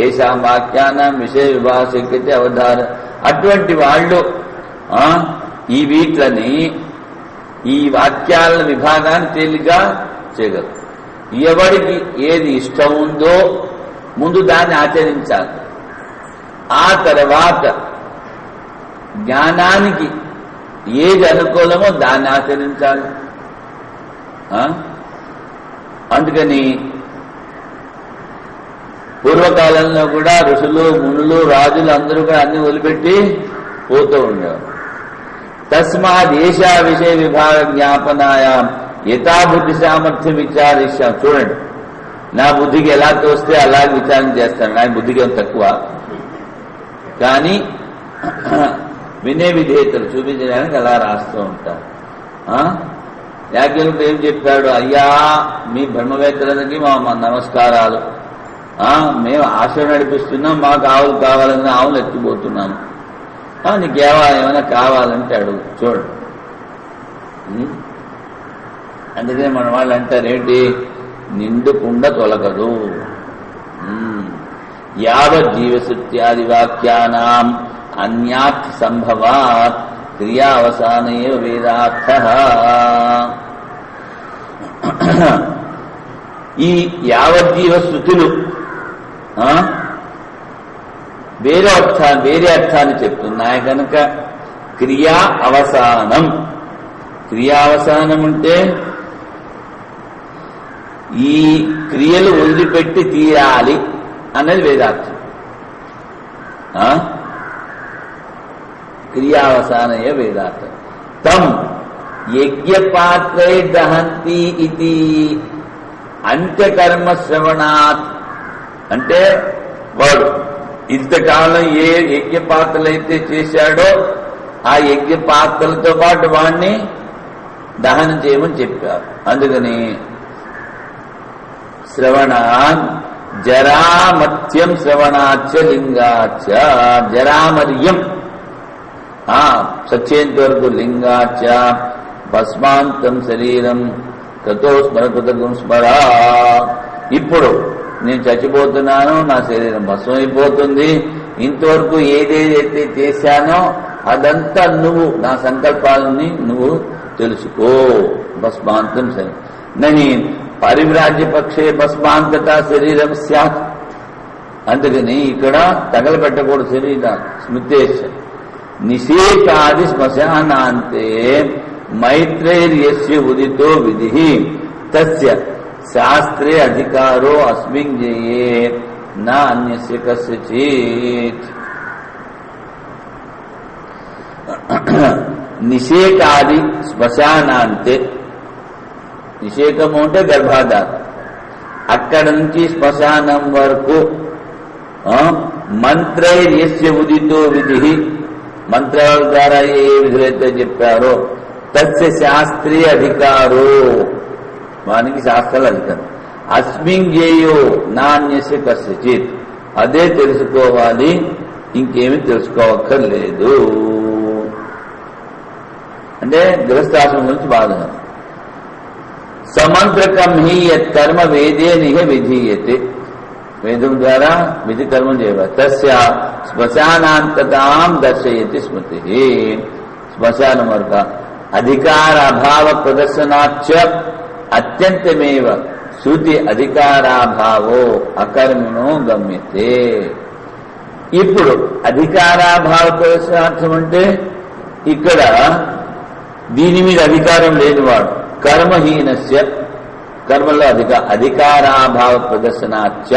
Speaker 1: ఏషాం వాక్యానాం విషయ విభాగ శక్యతే అవధార. అటువంటి వాళ్ళు ఈ వీట్లని, ఈ వాక్యాల విభాగాన్ని తేలిగ్గా చేయగలరు. ఎవరికి ఏది ఇష్టం ఉందో ముందు దాన్ని ఆచరించాలి. ఆ తర్వాత జ్ఞానానికి ఏది అనుకూలమో దాన్ని ఆచరించాలి. అందుకని పూర్వకాలంలో కూడా ఋషులు, మునులు, రాజులు అందరూ కూడా అన్ని వదిలిపెట్టి పోతూ ఉండేవారు. తస్మాత్ ఏషా విషయ విభాగ జ్ఞాపనాయాం యథాబుద్ధి సామర్థ్యం విచారిస్తాం. చూడండి, నా బుద్ధికి ఎలా తోస్తే అలాగే విచారణ చేస్తాను. నా బుద్ధికి ఏం తక్కువ, కానీ వినే విధేయతలు చూపించడానికి అలా రాస్తూ ఉంటారు. యాజ్ఞవల్కుడు ఏం చెప్పాడు? అయ్యా, మీ బ్రహ్మవేత్తలకి మా నమస్కారాలు. మేము ఆశ్రమం నడిపిస్తున్నాం, మాకు ఆవులు కావాలని ఆవులు ఎత్తిపోతున్నాము. నీకేమైనా కావాలంటే అడుగు. చూడు, అందుకనే మన వాళ్ళు అంటారు ఏంటి? నిండుకుండ తొలగదు. యావజ్జీవసృత్యాది వాక్యానాం అన్యార్థ సంభవాత్ క్రియావసానే వేదార్థః. ఈ యావజ్జీవ శృతులు వేరే అర్థాన్ని చెప్తున్నాయి కనుక క్రియా అవసానం. క్రియావసానం అంటే ఈ క్రియలు వదిలిపెట్టి తీరాలి అన్నది వేదార్థం. క్రియావసానయ వేదార్థం. తం యజ్ఞపాత్రై దహంతి ఇది అంత్యకర్మ శ్రవణాత్. అంటే వాడు ఇంతకాలం ఏ యజ్ఞ పాత్రలైతే చేశాడో ఆ యజ్ఞ పాత్రలతో పాటు వాణ్ణి దహనం చేయమని చెప్పారు. అందుకని శ్రవణాన్ జరామత్యం శ్రవణాచ లింగాచ. జరామర్యం సచ్చేంత వరకు లింగాచ భస్మాంతం శరీరం కతో స్మరకృతగం స్మరా. ఇప్పుడు నేను చచ్చిపోతున్నాను, నా శరీరం భస్మం అయిపోతుంది, ఇంతవరకు ఏదేదైతే చేశానో అదంతా నువ్వు, నా సంకల్పాలని నువ్వు తెలుసుకో. భస్మాంతం సరే నని పరివ్రాజ్య పక్షే భస్మాంతత శరీరం స్యాత్. అందుకని ఇక్కడ తగలబెట్టకూడదు శరీరం. స్మృతేశ నిషేకాది శ్మశానాంతే మైత్రైర్యస్య ఉదితో విధి తస్య శాస్త్రే అధికారో అస్మిన్ జయే నా అన్యస్య కస్యచిత్. నిషేకాది శ్మశానాంతే, నిషేకము అంటే గర్భాధారం, అక్కడ నుంచి శ్మశానం వరకు మంత్రైర్యస్య ఉదితో విధి, మంత్రాల ద్వారా ఏ విధులైతే చెప్పారో తస్య శాస్త్రీయ అధికారో, వానికి శాస్త్రాల అధికారం. అస్మిన్ జ్ఞేయో నాన్యస్య కస్యచిత్, అదే తెలుసుకోవాలి, ఇంకేమీ తెలుసుకోవక్కర్లేదు. అంటే గృహస్థాశ్రమం గురించి బాధ. సమంత్రకం హి యత్ కర్మ వేదే నిహ విధీయతే, వేదం ద్వారా విధి కర్మం చేయవాలి. తస్య శ్మశానాంతతాం దర్శయతి స్మృతి. శ్మశానం వరకు అధికార అభావ ప్రదర్శనాచ్చ అత్యంతమేవ శృతి అధికారాభావో అకర్మిణో గమ్యతే. ఇప్పుడు అధికారాభావ ప్రదర్శనార్థం అంటే ఇక్కడ దీని మీద అధికారం లేనివాడు, కర్మహీనస్య, కర్మలో అధికారాభావ ప్రదర్శనాచ్చ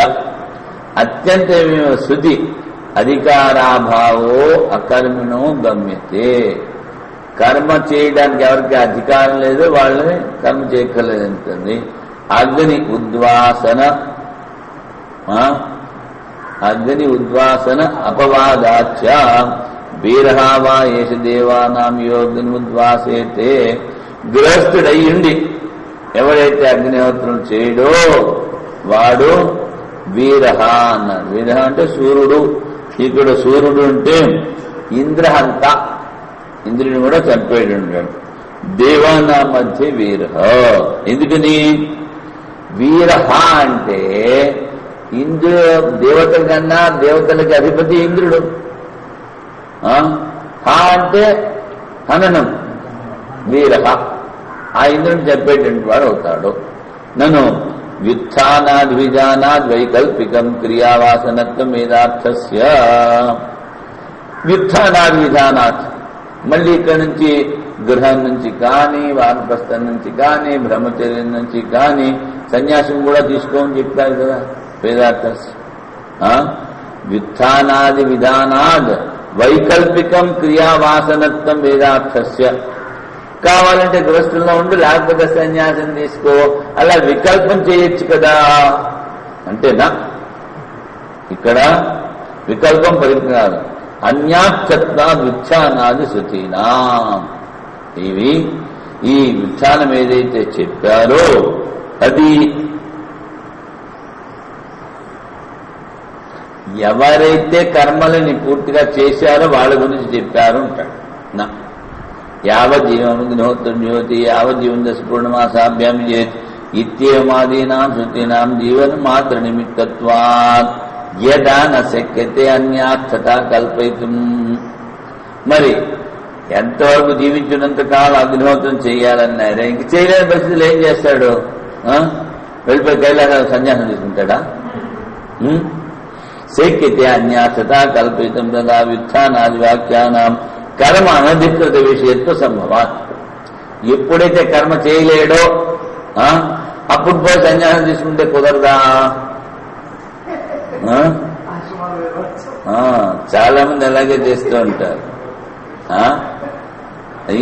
Speaker 1: అత్యంతమేవ శృతి అధికారాభావో అకర్మిణో గమ్యతే. కర్మ చేయడానికి ఎవరికి అధికారం లేదు, వాళ్ళని కర్మ చేయక్కర్లేదు అంటుంది. అగ్ని ఉద్వాసన అపవాదాచ వీరహావా ఏష దేవానాం యోగ్ని ఉద్వాసేతే. గృహస్థుడయ్యుండి ఎవరైతే అగ్నిహోత్రం చేయడో వాడు వీరహ అన్నాడు. వీరహ అంటే సూర్యుడు. ఇక్కడ సూర్యుడు అంటే ఇంద్రహంత, ఇంద్రుని కూడా చంపేడు ఉంటాడు. దేవానా మధ్య వీరహ. ఎందుకని వీరహ అంటే దేవతల కన్నా దేవతలకి అధిపతి ఇంద్రుడు. హ అంటే హననం, వీరహ ఆ ఇంద్రుని చంపేటువంటి వాడు అవుతాడు. నన్ను వ్యుత్థానాద్ విధానాద్ వైకల్పికం క్రియావాసనత్వం వేదార్థస్య. వ్యుత్థానాద్ విధానాత్, మళ్ళీ ఇక్కడ నుంచి గృహం నుంచి కానీ, వానప్రస్థం నుంచి కానీ, బ్రహ్మచర్యం నుంచి కానీ సన్యాసం కూడా తీసుకోమని చెప్తారు కదా వేదార్థస్య. వ్యుత్థానాది విధానాద్ వైకల్పికం క్రియావాసనత్వం వేదార్థస్య. కావాలంటే గృహస్థుల్లో ఉండి, లేకపోతే సన్యాసం తీసుకో, అలా వికల్పం చేయొచ్చు కదా అంటేనా? ఇక్కడ వికల్పం పరిజ్ఞానం. అన్యాత్సత్తా వ్యుత్థానాది శృతీనా. ఇవి ఈ వ్యుత్థానం ఏదైతే చెప్పారో అది ఎవరైతే కర్మలని పూర్తిగా చేశారో వాళ్ళ గురించి చెప్పారు అంటాడు. నా యావజ్జీవమగ్నిహోత్రం జ్యోతి యావజ్జీవం దశ పూర్ణమాసాభ్యాం చేత్ ఇత్యేమాదీనాం శృతీనాం జీవన మాత్ర నిమిత్తత్వాత్ యదా న శక్యతే అన్యార్థత కల్పయితుం. మరి ఎంతవరకు జీవించినంత కాలం అగ్నిహోత్రం చేయాలన్నారే, ఇంక చేయలేని పరిస్థితులు ఏం చేస్తాడు? వెళ్ళిపోయి కైలాస సన్యాసం తీసుకుంటాడా? శక్యతే అన్యార్థత కల్పయితుం తదా వ్యుత్థానాది వాక్యానాం కర్మ అనధికృత విషయత్వ సంభవాత్. ఎప్పుడైతే కర్మ చేయలేడో అప్పుడు పోయి సన్యాసం తీసుకుంటే కుదరదా? చాలా మంది అలాగే చేస్తూ ఉంటారు.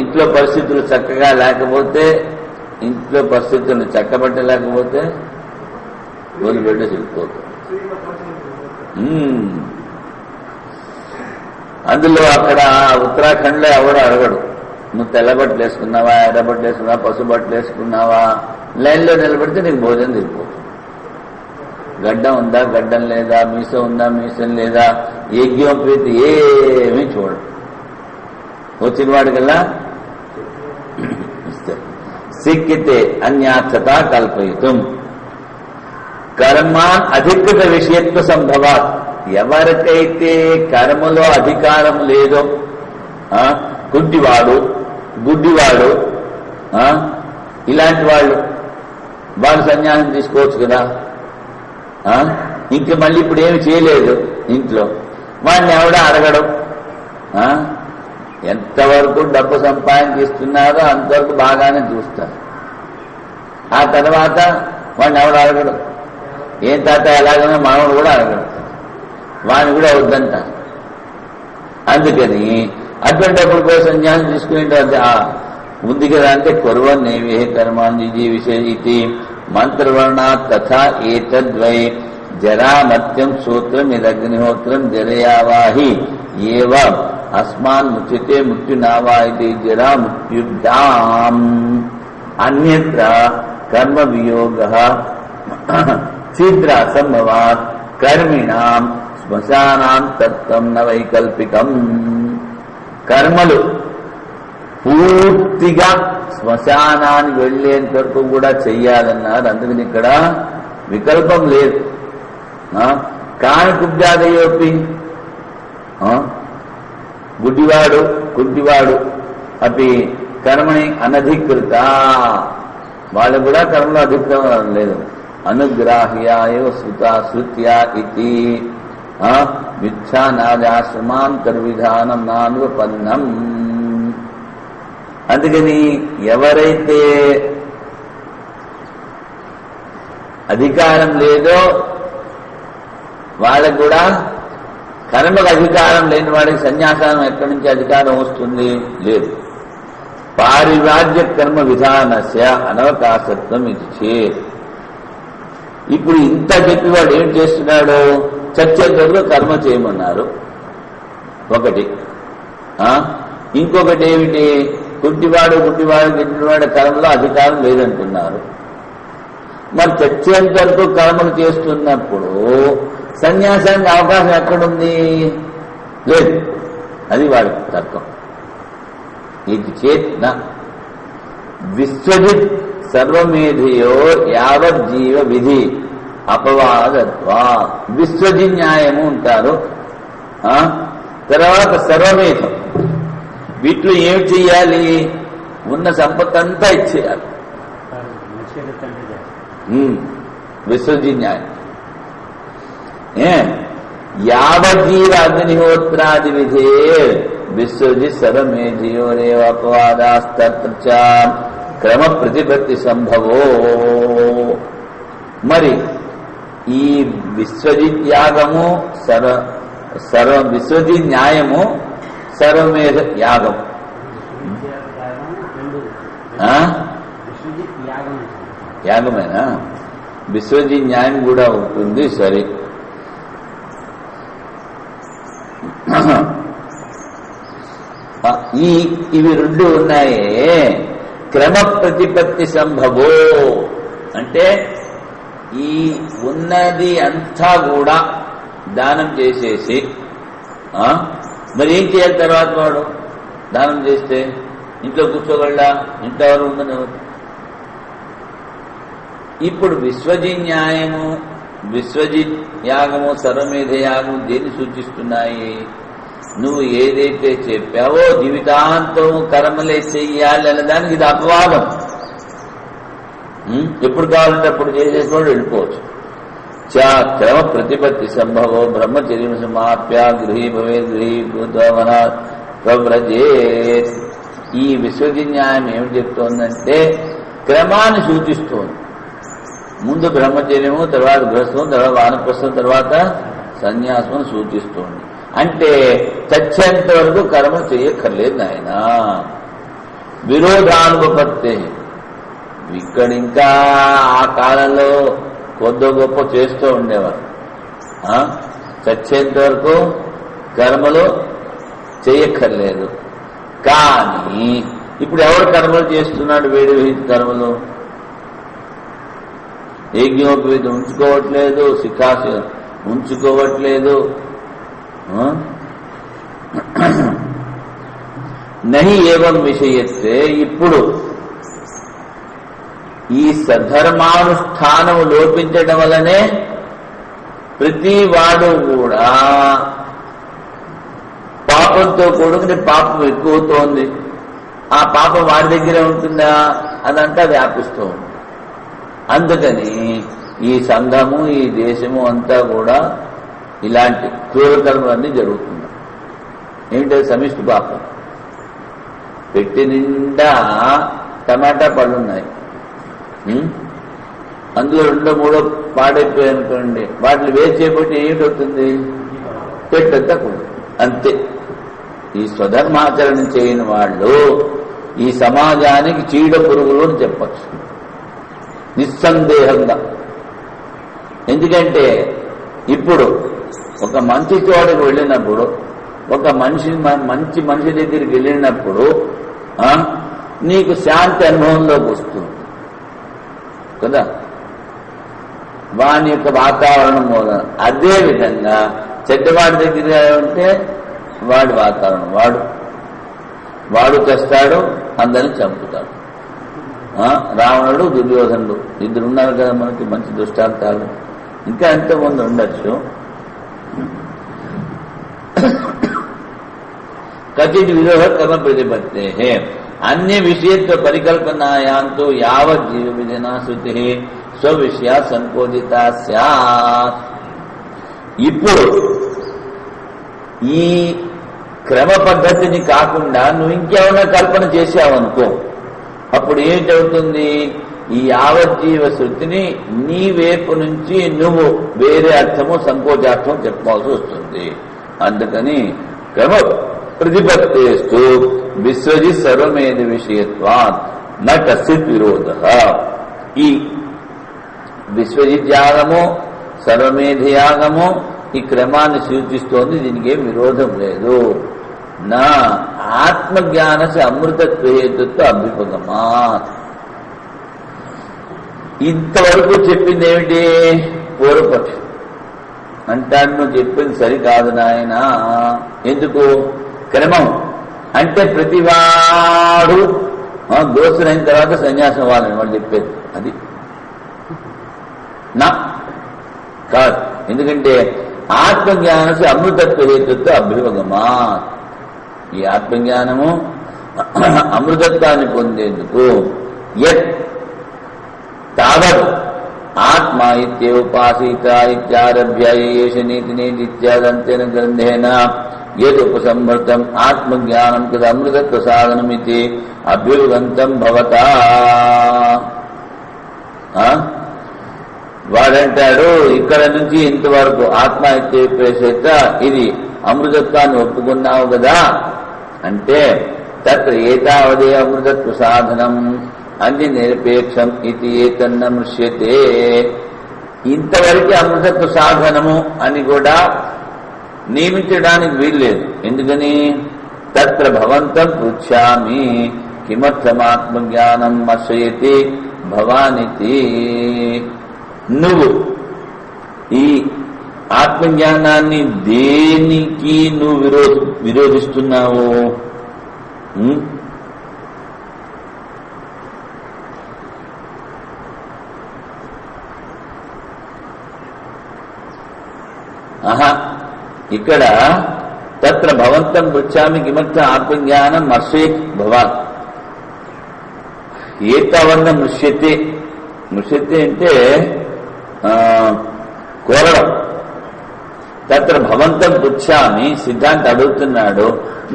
Speaker 1: ఇంట్లో పరిస్థితులు చక్కగా లేకపోతే, ఇంట్లో పరిస్థితులను చక్కబట్టలేకపోతే వదిలిపెట్టి వెళ్ళిపోతారు. అందులో అక్కడ ఉత్తరాఖండ్ లో ఎవడు అడగడు, నువ్వు తెల్ల బట్టలు వేసుకున్నావా, ఎర్ర బట్టలు వేసుకున్నావా, పసు బట్టలు వేసుకున్నావా, లైన్లో నిలబడితే నీకు భోజనం తిరిగిపోతుంది. గడ్డం ఉందా, గడ్డం లేదా, మీసం ఉందా, మీసం లేదా, యజ్ఞం ప్రీతి ఏమీ చూడడు. వచ్చిన వాడికల్లా ఇస్తే సిక్కితే అన్యార్థత కల్పయితం. కర్మాన్ అధికృత విషయత్వ సంభవాత్, ఎవరికైతే కర్మలో అధికారం లేదో, కుంటివాడు, గుడ్డివాడు, ఇలాంటి వాళ్ళు సన్యాసం తీసుకోవచ్చు కదా. ఇంక మళ్ళీ ఇప్పుడు ఏమి చేయలేదు ఇంట్లో, వాడిని ఎవడా అడగడం. ఎంతవరకు డబ్బు సంపాదిస్తున్నారో అంతవరకు బాగానే చూస్తారు. ఆ తర్వాత వాడిని ఎవడు అడగడం. ఏం తాత ఎలాగైనా మానవుడు కూడా అడగడం, వాడిని కూడా వద్దంటారు. అందుకని అటువంటిప్పుడు కూడా సన్యాసం తీసుకునే ఉంది కదా. అంటే కుర్వన్నేవే కర్మాణి జీవిషేతి మంత్రవర్ణ తథా ఏతద్వై జరామత్యం సూత్రం ఇదగ్నిహోత్రం జరయావాహి ఏవ అస్మాన్ ముచ్యతే మృత్యునావాయితి జరా మృత్యుభ్యాం అన్యత్ర కర్మ వియోగః ఛిద్రాసంభవాత్ కర్మిణాం శ్మశానాం తత్వం న వైకల్పికం. కర్మలు పూర్తిగా శ్మశానానికి వెళ్లేంత వరకు కూడా చెయ్యాలన్నారు. అందుకని ఇక్కడ వికల్పం లేదు. కాణకుబ్జాదయోపి, గుడ్డివాడు కుంటివాడు అపి కర్మని అనధికృత, వాళ్ళు కూడా కర్మలో అధికృతం లేదు. అనుగ్రాహ్యాయ శృత్యా ఇతి మిథ్యానాదాశ్రమాంతర్విధానం నానుపన్నం. అందుకని ఎవరైతే అధికారం లేదో వాళ్ళకు కూడా, కర్మకు అధికారం లేని వాడికి సన్యాసం ఎక్కడి నుంచి అధికారం వస్తుంది? లేదు. పారివార్య కర్మ విధానస్య అనవకాశత్వం ఇది చేత్. ఇప్పుడు ఇంత చెప్పి వాడు ఏం చేస్తున్నాడు? చచ్చేంతలో కర్మ చేయమన్నారు ఒకటి. ఇంకొకటి ఏమిటి? గుడ్డివాడు గిడ్డివాడు కర్మలో అధికారం లేదంటున్నారు. మరి చచ్చేంత వరకు కర్మలు చేస్తున్నప్పుడు సన్యాసానికి అవకాశం ఎక్కడుంది? లేదు. అది వాడి తర్కం. ఇది చేత్ విశ్వజిత్ సర్వమేధియో యావజ్జీవ విధి అపవాదత్వా. విశ్వజి న్యాయము ఉంటారు. తర్వాత సర్వమేధం. వీటిలో ఏమి చెయ్యాలి? ఉన్న సంపత్తి అంతా ఇచ్చేయాలి. విశ్వజి న్యాయం. యావజ్జీవ అగ్నిహోత్రాది విధే విశ్వజి సర్వమేధియోరేవ అపవాదాస్తత్ర క్రమ ప్రతిపత్తి సంభవో. మరి ఈ విశ్వజిత్ యాగము విశ్వజి న్యాయము సర్వమేధ యాగం. యాగమేనా? విశ్వజి న్యాయం కూడా ఉంటుంది. సరే, ఇవి రెండు ఉన్నాయే. క్రమ ప్రతిపత్తి సంభవో అంటే ఈ ఉన్నది అంతా కూడా దానం చేసేసి మరి ఏం చేయాలి? తర్వాత వాడు దానం చేస్తే ఇంట్లో కూర్చోగలడా? ఇంట్లో ఎవరు ఉందని. ఇప్పుడు విశ్వజి న్యాయము, విశ్వజి యాగము, సర్వమేధ యాగము దేన్ని సూచిస్తున్నాయి? నువ్వు ఏదైతే చెప్పావో జీవితాంతం కర్మలే చెయ్యాలి అనే దానికి ఇది అపవాదం. ఎప్పుడు కావాలంటే అప్పుడు చేసేసుకోవడం వెళ్ళిపోవచ్చు. క్రమ ప్రతిపత్తి సంభవో బ్రహ్మచర్యం సమాప్య గృహీ భవే గృహీ భూతవన ప్రవ్రజేత్. ఈ విశ్వజి న్యాయం ఏమి చెప్తోందంటే క్రమాన్ని సూచిస్తోంది. ముందు బ్రహ్మచర్యము, తర్వాత గృహస్థం, తర్వాత వానప్రస్థం, తర్వాత సన్యాసం సూచిస్తోంది. అంటే చచ్చేంత వరకు కర్మ చేయక్కర్లేదు నాయన. విరోధానుపత్తి. ఇక్కడింకా ఆ కాలంలో కొద్ది గొప్ప చేస్తూ ఉండేవారు. చచ్చేంత వరకు కర్మలు చేయక్కర్లేదు. కానీ ఇప్పుడు ఎవరు కర్మలు చేస్తున్నాడు? వేడి విహిత కర్మలు. యజ్ఞోపవీత ఉంచుకోవట్లేదు, శిఖాసి ఉంచుకోవట్లేదు. నహి ఏవం విషయత్తే. ఇప్పుడు ఈ సధర్మానుష్ఠానము లోపించడం వల్లనే ప్రతి వాడు కూడా పాపంతో కూడుకుని పాపం ఎక్కువవుతోంది. ఆ పాపం వాడి దగ్గరే ఉంటుందా? అదంతా వ్యాపిస్తూ ఉంది. అందుకని ఈ సంఘము, ఈ దేశము అంతా కూడా ఇలాంటి క్రూరకర్మలన్నీ జరుగుతున్నాయి. ఏమిటది? సమిష్టి పాపం. పెట్టి నిండా టమాటా పళ్ళున్నాయి, అందులో 2-3 పాడైపోయాయి అనుకోండి, వాటిని వేస్ట్ చేయబట్టి ఏమిటవుతుంది? పెట్టంతా కూడా అంతే. ఈ స్వధర్మాచరణ చేయని వాళ్ళు ఈ సమాజానికి చీడ పురుగులు అని చెప్పచ్చు నిస్సందేహంగా. ఎందుకంటే ఇప్పుడు ఒక మంచి చోటకు వెళ్ళినప్పుడు, ఒక మంచి మనిషి దగ్గరికి వెళ్ళినప్పుడు నీకు శాంతి అనుభవంలోకి వస్తుంది కదా, వాని యొక్క వాతావరణం మూలం. అదేవిధంగా చెడ్డవాడి దగ్గర ఉంటే వాడి వాతావరణం, వాడు చేస్తాడు, అందరిని చంపుతాడు. రావణుడు, దుర్యోధనుడు ఇద్దరు ఉన్నారు కదా మనకి మంచి దృష్టాంతాలు. ఇంకా ఎంతోమంది ఉండొచ్చు. కచిత్ విరోధ కర్మ ప్రతిపత్తే అన్య విషయత్వ పరికల్పనాయాంతో యావత్ జీవ విజనా శృతి స్వవిషయ సంకోచిత స్యాత్. ఇప్పుడు ఈ క్రమ పద్ధతిని కాకుండా నువ్వు ఇంకేమైనా కల్పన చేశావనుకో, అప్పుడు ఏంటవుతుంది? ఈ యావజ్జీవ శృతిని నీ వైపు నుంచి నువ్వు వేరే అర్థము, సంకోచార్థం చెప్పాల్సి వస్తుంది. అందుకని క్రమ ప్రతిపత్తేస్తూ విశ్వజిత్ సర్వమేధ విషయత్వాత్ న కశ్చిత్ విరోధ. ఈ విశ్వజిత్ యాగము, సర్వమేధ యాగము ఈ క్రమాన్ని సూచిస్తోంది. దీనికి ఏం విరోధం లేదు. నా ఆత్మజ్ఞానస అమృతత్వ హేతుత్వ అభ్యుపగమా. ఇంతవరకు చెప్పింది ఏమిటి? పూర్వపక్షం అంటాడు, నువ్వు చెప్పింది సరికాదు నాయన. ఎందుకు? క్రమం అంటే ప్రతివాడు దోషులైన తర్వాత సన్యాసం వాళ్ళని వాళ్ళు చెప్పేది అది నా కాదు. ఎందుకంటే ఆత్మజ్ఞానసి అమృతత్వ హేతుత్వ అభ్యుపగమా. ఈ ఆత్మజ్ఞానము అమృతత్వాన్ని పొందేందుకు యత్ తావత్ ఆత్మ ఇత్యోపాసీత ఇత్యారభ్య ఏష నీతి నేతి ఇత్యాదంతేన గ్రంథేన యద్ ఉపసంహృతం ఆత్మజ్ఞానం తద్ అమృతత్వ సాధనమితి అభ్యుగంతం భవతా. వాడంటాడు ఇక్కడ నుంచి ఇంతవరకు ఆత్మ ఇత్యేష ఇది అమృతత్వాన్ని ఒప్పుకున్నావు కదా అంటే తత్ర ఏతావదే అమృతత్వ సాధనం అన్ని నిరపేక్షం ఇది ఏతన్న మృష్యతే. ఇంతవరకు అమృతత్వ సాధనము అని కూడా నియమించడానికి వీల్లేదు. ఎందుకని? తత్ర భవంతం పృచ్ఛామి కిమర్థమాత్మజ్ఞానం మర్శయతి భవానితి. నువ్వు ఈ ఆత్మజ్ఞానాన్ని దేనికి నువ్వు విరోధిస్తున్నావు? ఇక్కడ తత్ర భవంతం పృచ్ఛామి కిమర్థ ఆత్మజ్ఞానం మర్శయత్ భవాన్. ఏతావన్న మృష్యతే. మృష్యతే అంటే కోరడం. తత్ర భవంతం పృచ్ఛామి సిద్ధాంతి అడుగుతున్నాడు,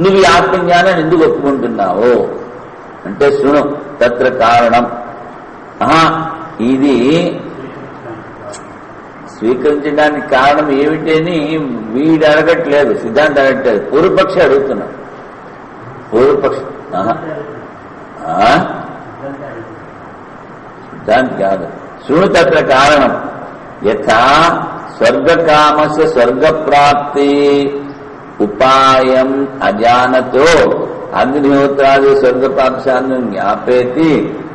Speaker 1: నువ్వు ఈ ఆత్మజ్ఞానాన్ని ఎందుకు ఒప్పుకుంటున్నావు అంటే శృణు తత్ర కారణం. ఇది స్వీకరించడానికి కారణం ఏమిటి అని వీడు అడగట్లేదు, సిద్ధాంతం అడగట్లేదు, పూర్వపక్షి అడుగుతున్నాడు. పూర్వపక్షి సిద్ధాంతి కాదు. శృణు తత్ర కారణం యథా స్వర్గకామస్య స్వర్గప్రాప్తి ఉపాయం అజానతో అగ్నిహోత్రాది స్వర్గపాక్షాన్ని జ్ఞాపేతి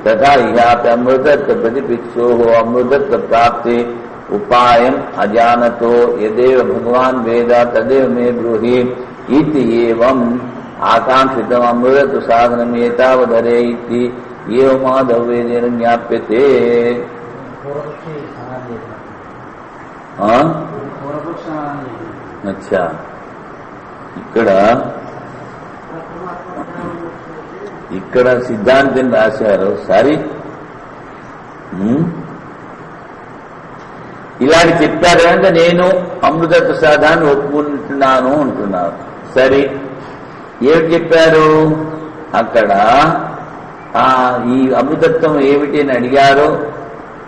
Speaker 1: తథా ఇహాపి అమృతత్వ ప్రతిపిక్షో అమృతత్వ ప్రాప్తి ఉపాయం అజానతో యదేవ భగవాన్ వేద తదేవ మే బ్రూహి ఇతి ఏవం ఆకాంక్షితం అమృతత్వ సాధనం ఏతావదరే ఇతి ఏమాదవ్యేదేన జ్ఞాప్యతే. అచ్చా, ఇక్కడ సిద్ధాంతం రాశారు. సరే, ఇలాంటి చెప్పారు అంటే నేను అమృత ప్రసాదాన్ని ఒప్పుకుంటున్నాను అంటున్నారు. సరే, ఏమిటి చెప్పారు అక్కడ? ఈ అమృతత్వం ఏమిటి అని అడిగారు.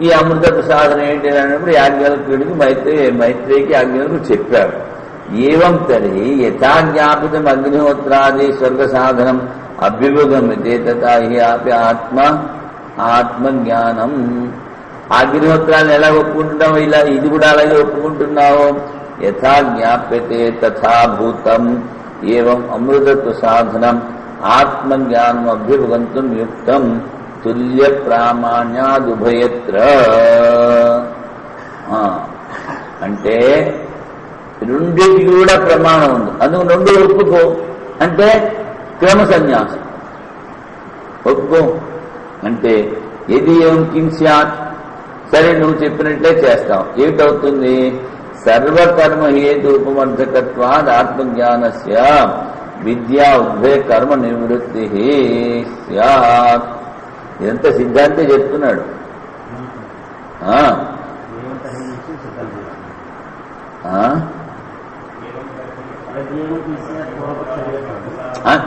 Speaker 1: ఈ అమృత ప్రసాదం ఏంటి అని అన్నప్పుడు యాజ్ఞవల్క్యుడికి మైత్రేయికి యాజ్ఞవల్క్యుడు చెప్పాడు. ఏవం తర్హి యథా జ్ఞాపితం అగ్నిహోత్రాది స్వర్గ సాధనం అభ్యుపగమ్యతే తథా హి ఆత్మజ్ఞానం. అగ్నిహోత్రాన్ని ఎలా ఒప్పుకుంటున్నావు, ఇలా ఇది కూడా అలాగే ఒప్పుకుంటున్నావు. యథా జ్ఞాప్యతే తథా భూతం ఏవం అమృతత్వ సాధనం ఆత్మజ్ఞానం అభ్యుపగంతుం యుక్తం తుల్య ప్రామాణ్యాదుభయత్ర. అంటే రెండింటికి కూడా ప్రమాణం ఉంది. అందుకు రెండు ఒప్పుకో అంటే క్రమ సన్యాసం ఒప్పుకో అంటే ఎది ఏం కించాత్. సరే, నువ్వు చెప్పినట్లే చేస్తాం. ఏమిటవుతుంది? సర్వకర్మ హేతుపమర్థకత్వాద్ ఆత్మజ్ఞానస్య విద్యా ఉద్భయ కర్మ నివృత్తి స్యాత్. ఇదంతా సిద్ధాంతే చెప్తున్నాడు.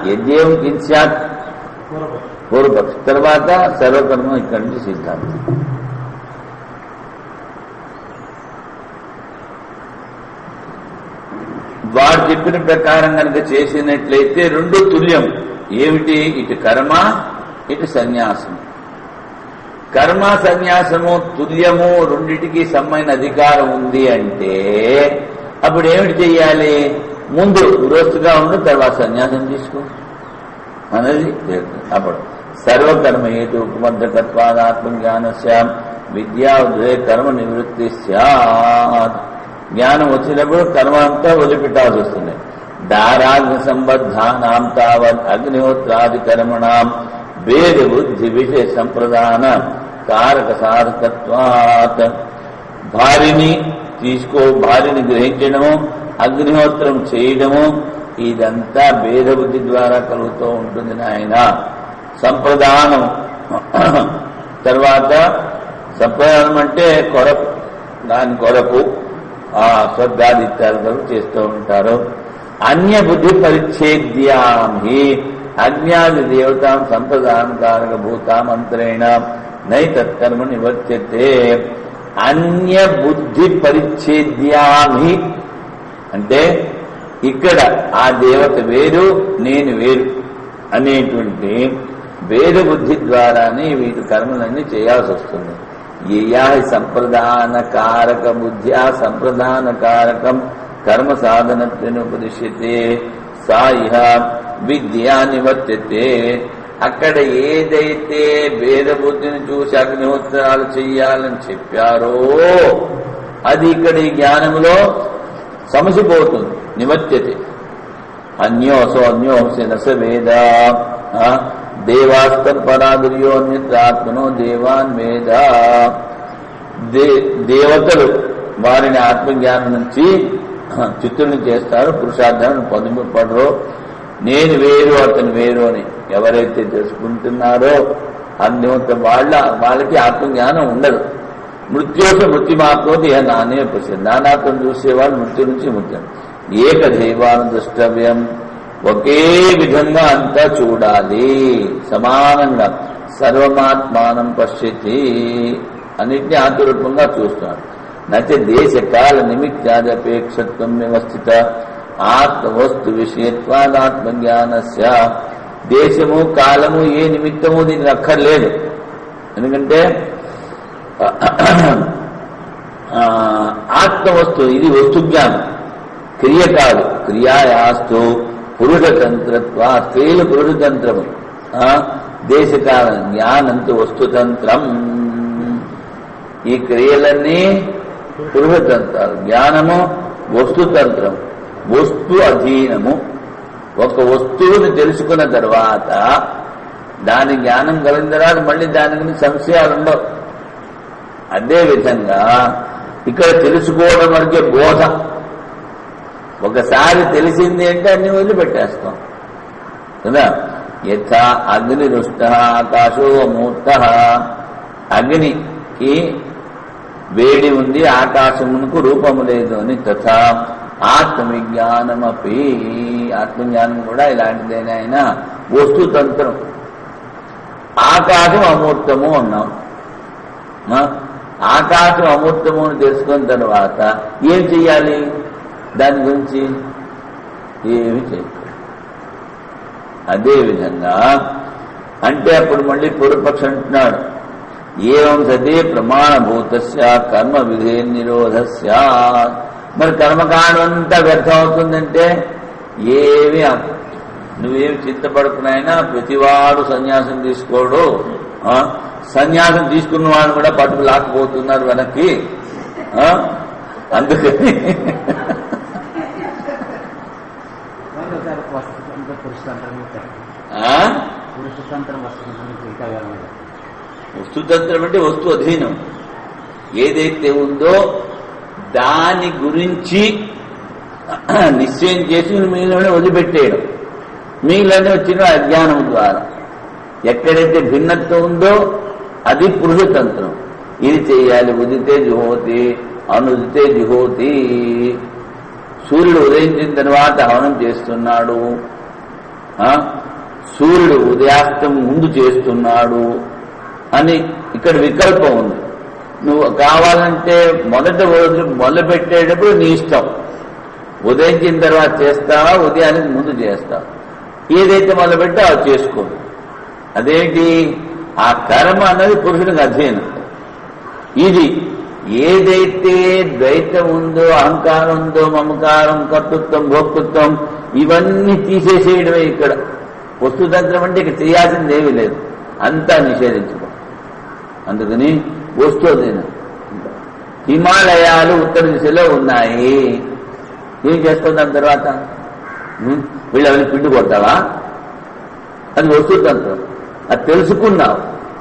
Speaker 1: యజ్ఞం కించాత్ పూర్వపక్ష, తర్వాత సర్వకర్మ ఇక్కడి నుంచి సిద్ధాంతం. వాడు చెప్పిన ప్రకారం కనుక చేసినట్లయితే రెండు తుల్యం. ఏమిటి? ఇటు కర్మ, ఇటు సన్యాసం. కర్మ సన్యాసము తుల్యము, రెండిటికి సమైన అధికారం ఉంది అంటే అప్పుడు ఏమిటి చెయ్యాలి? ముందు గృహస్థుగా ఉండు, తర్వాత సన్యాసం తీసుకో అనేది అప్పుడు సర్వకర్మ హేతు ఉపమర్థకత్వాద్ ఆత్మజ్ఞానస్య విద్యా ఉద్భయ కర్మ నివృత్తి స్యాత్. జ్ఞానం వచ్చినప్పుడు కర్మ అంతా వదిలిపెట్టాల్సి వస్తుంది. దారాగ్ని సంబద్ధానాం తావత్ అగ్నిహోత్రాది కర్మణాం భేద బుద్ధి విషయ సంప్రదాన కారక సాధకత్వాత్. భార్యని గ్రహించడము, అగ్నిహోత్రం చేయడము, ఇదంతా భేద బుద్ధి ద్వారా కలుగుతూ ఉంటుంది నాయన. సంప్రదానం, తర్వాత సంప్రదానం అంటే కొరకు, దాని కొరకు స్వర్గాది ఇత్యాది కొరకు చేస్తూ ఉంటారు. అన్య బుద్ధి పరిచ్ఛేద్యామి అజ్ఞాది దేవతాం సంప్రదానకారక భూతామంత్రేణ నైతత్కర్మ నివర్త్యతే. అన్య బుద్ధి పరిచ్ఛేద్యామి అంటే ఇక్కడ ఆ దేవత వేరు, నేను వేరు అనేటువంటి వేద బుద్ధి ద్వారానే వీటి కర్మలన్నీ చేయాల్సి వస్తుంది. యయా సంప్రదాన కారక బుద్ధ్యా సంప్రదాన కారకం కర్మ సాధనత్వేన ఉపదిశ్యతే సా ఇహ విద్యా నివర్త్యతే. అక్కడ ఏదైతే వేద బుద్ధిని చూసి అగ్నిహోత్రాలు చెయ్యాలని చెప్పారో అది ఇక్కడ ఈ జ్ఞానములో సమసిపోతుంది, నివర్త్యతే. అన్యోసి నస వేద దేవాస్తం పరాదుర్యో అన్యత్రాత్మనో దేవాన్ వేద. దేవతలు వారిని ఆత్మజ్ఞానం నుంచి చిత్తుల్ని చేస్తారు, పురుషార్థాన్ని పొందపడరో. నేను వేరు అతను వేరు అని ఎవరైతే తెలుసుకుంటున్నారో అన్యోత వాళ్ళకి ఆత్మజ్ఞానం ఉండదు. మృత్యుమాత్మోతి నానే ప్రసిద్ధ. నానాత్మను చూసేవాళ్ళు మృత్యు నుంచి ముఖ్యం. ఏకదైవాను ద్రష్టవ్యం, ఒకే విధంగా అంతా చూడాలి, సమానంగా. సర్వమాత్మానం పశ్యతి, అన్నింటినీ ఆత్మరూపంగా చూస్తున్నాడు. నచే దేశకాల నిమిత్తాది అపేక్షత్వం వ్యవస్థిత ఆత్మవస్తు విషయత్వాదాత్మజ్ఞానస్య. దేశము కాలము ఏ నిమిత్తము దీనికి అక్కర్లేదు. ఎందుకంటే ఆత్మవస్తు ఇది వస్తు జ్ఞానం, క్రియ కాదు. క్రియాయాస్తు పురుషతంత్రత్వ, స్త్రీలు పురుషతంత్రము, దేశకాల జ్ఞానంతో వస్తుతంత్రం. ఈ క్రియలన్నీ పురుషతంత్రాలు, జ్ఞానము వస్తుతంత్రం, వస్తు అధీనము. ఒక వస్తువుని తెలుసుకున్న తర్వాత దాని జ్ఞానం కలిగిన తర్వాత మళ్ళీ దాని గురించి సంశయాలు ఉండవు. అదేవిధంగా ఇక్కడ తెలుసుకోవడం వరకే బోధ. ఒకసారి తెలిసింది అంటే అన్ని వదిలిపెట్టేస్తాం కదా. యథా అగ్నిరుష్ట ఆకాశో అమూర్త, అగ్నికి వేడి ఉంది, ఆకాశమునకు రూపము లేదు అని. తథా ఆత్మవిజ్ఞానమపి, ఆత్మజ్ఞానం కూడా ఇలాంటిదేనైనా వస్తుతంత్రం. ఆకాశం అమూర్తము అన్నాం. ఆకాశం అమూర్తము అని తెలుసుకున్న తర్వాత ఏం చెయ్యాలి? దాని గురించి ఏమి చేయకూడదు. అదేవిధంగా అంటే అప్పుడు మళ్ళీ పూర్వపక్షం అంటున్నాడు, ఏవం సదే ప్రమాణభూతస్య కర్మ విధే నిరోధస్య. మరి కర్మకాండం అంతా వ్యర్థం అవుతుందంటే ఏమి నువ్వేమి చింతపడుతున్నాయినా ప్రతివాడు సన్యాసం తీసుకోడు. సన్యాసం తీసుకున్న వాడు కూడా పట్టుకు లాక్కుపోతున్నారు వెనక్కి. అందుకని వస్తుతంత్రం అంటే వస్తు అధీనం. ఏదైతే ఉందో దాని గురించి నిశ్చయం చేసి మిగిలిన వదిలిపెట్టేయడం. మిగిలిన వచ్చిన అజ్ఞానం ద్వారా ఎక్కడైతే భిన్నత్వం ఉందో అది పురుషతంత్రం. ఇది చేయాలి, ఉదితే జుహోతి, అనుదితే జుహోతి. సూర్యుడు ఉదయించిన తర్వాత హవనం చేస్తున్నాడు, సూర్యుడు ఉదయాస్తం ముందు చేస్తున్నాడు అని ఇక్కడ వికల్పం ఉంది. నువ్వు కావాలంటే మొదలు పెట్టేటప్పుడు నీ ఇష్టం. ఉదయించిన తర్వాత చేస్తావా, ఉదయానికి ముందు చేస్తావా, ఏదైతే మొదలుపెట్టా అది చేసుకోడు. అదేంటి? ఆ కర్మ అన్నది పురుషునికి అధీనం. ఇది ఏదైతే ద్వైతం ఉందో, అహంకారం ఉందో, మమకారం, కర్తృత్వం, భోక్తృత్వం, ఇవన్నీ తీసేసేయడమే ఇక్కడ వస్తుతంత్రం. అంటే ఇక చేయాల్సింది ఏమీ లేదు, అంతా నిషేధించుకో. అందుకని వస్తుదీనం. హిమాలయాలు ఉత్తర దిశలో ఉన్నాయి. ఏం చేస్తుంది దాని తర్వాత? వీళ్ళు అవన్నీ పిండి కొడతావా? అది వస్తుతంత్రం. అది తెలుసుకున్నావు,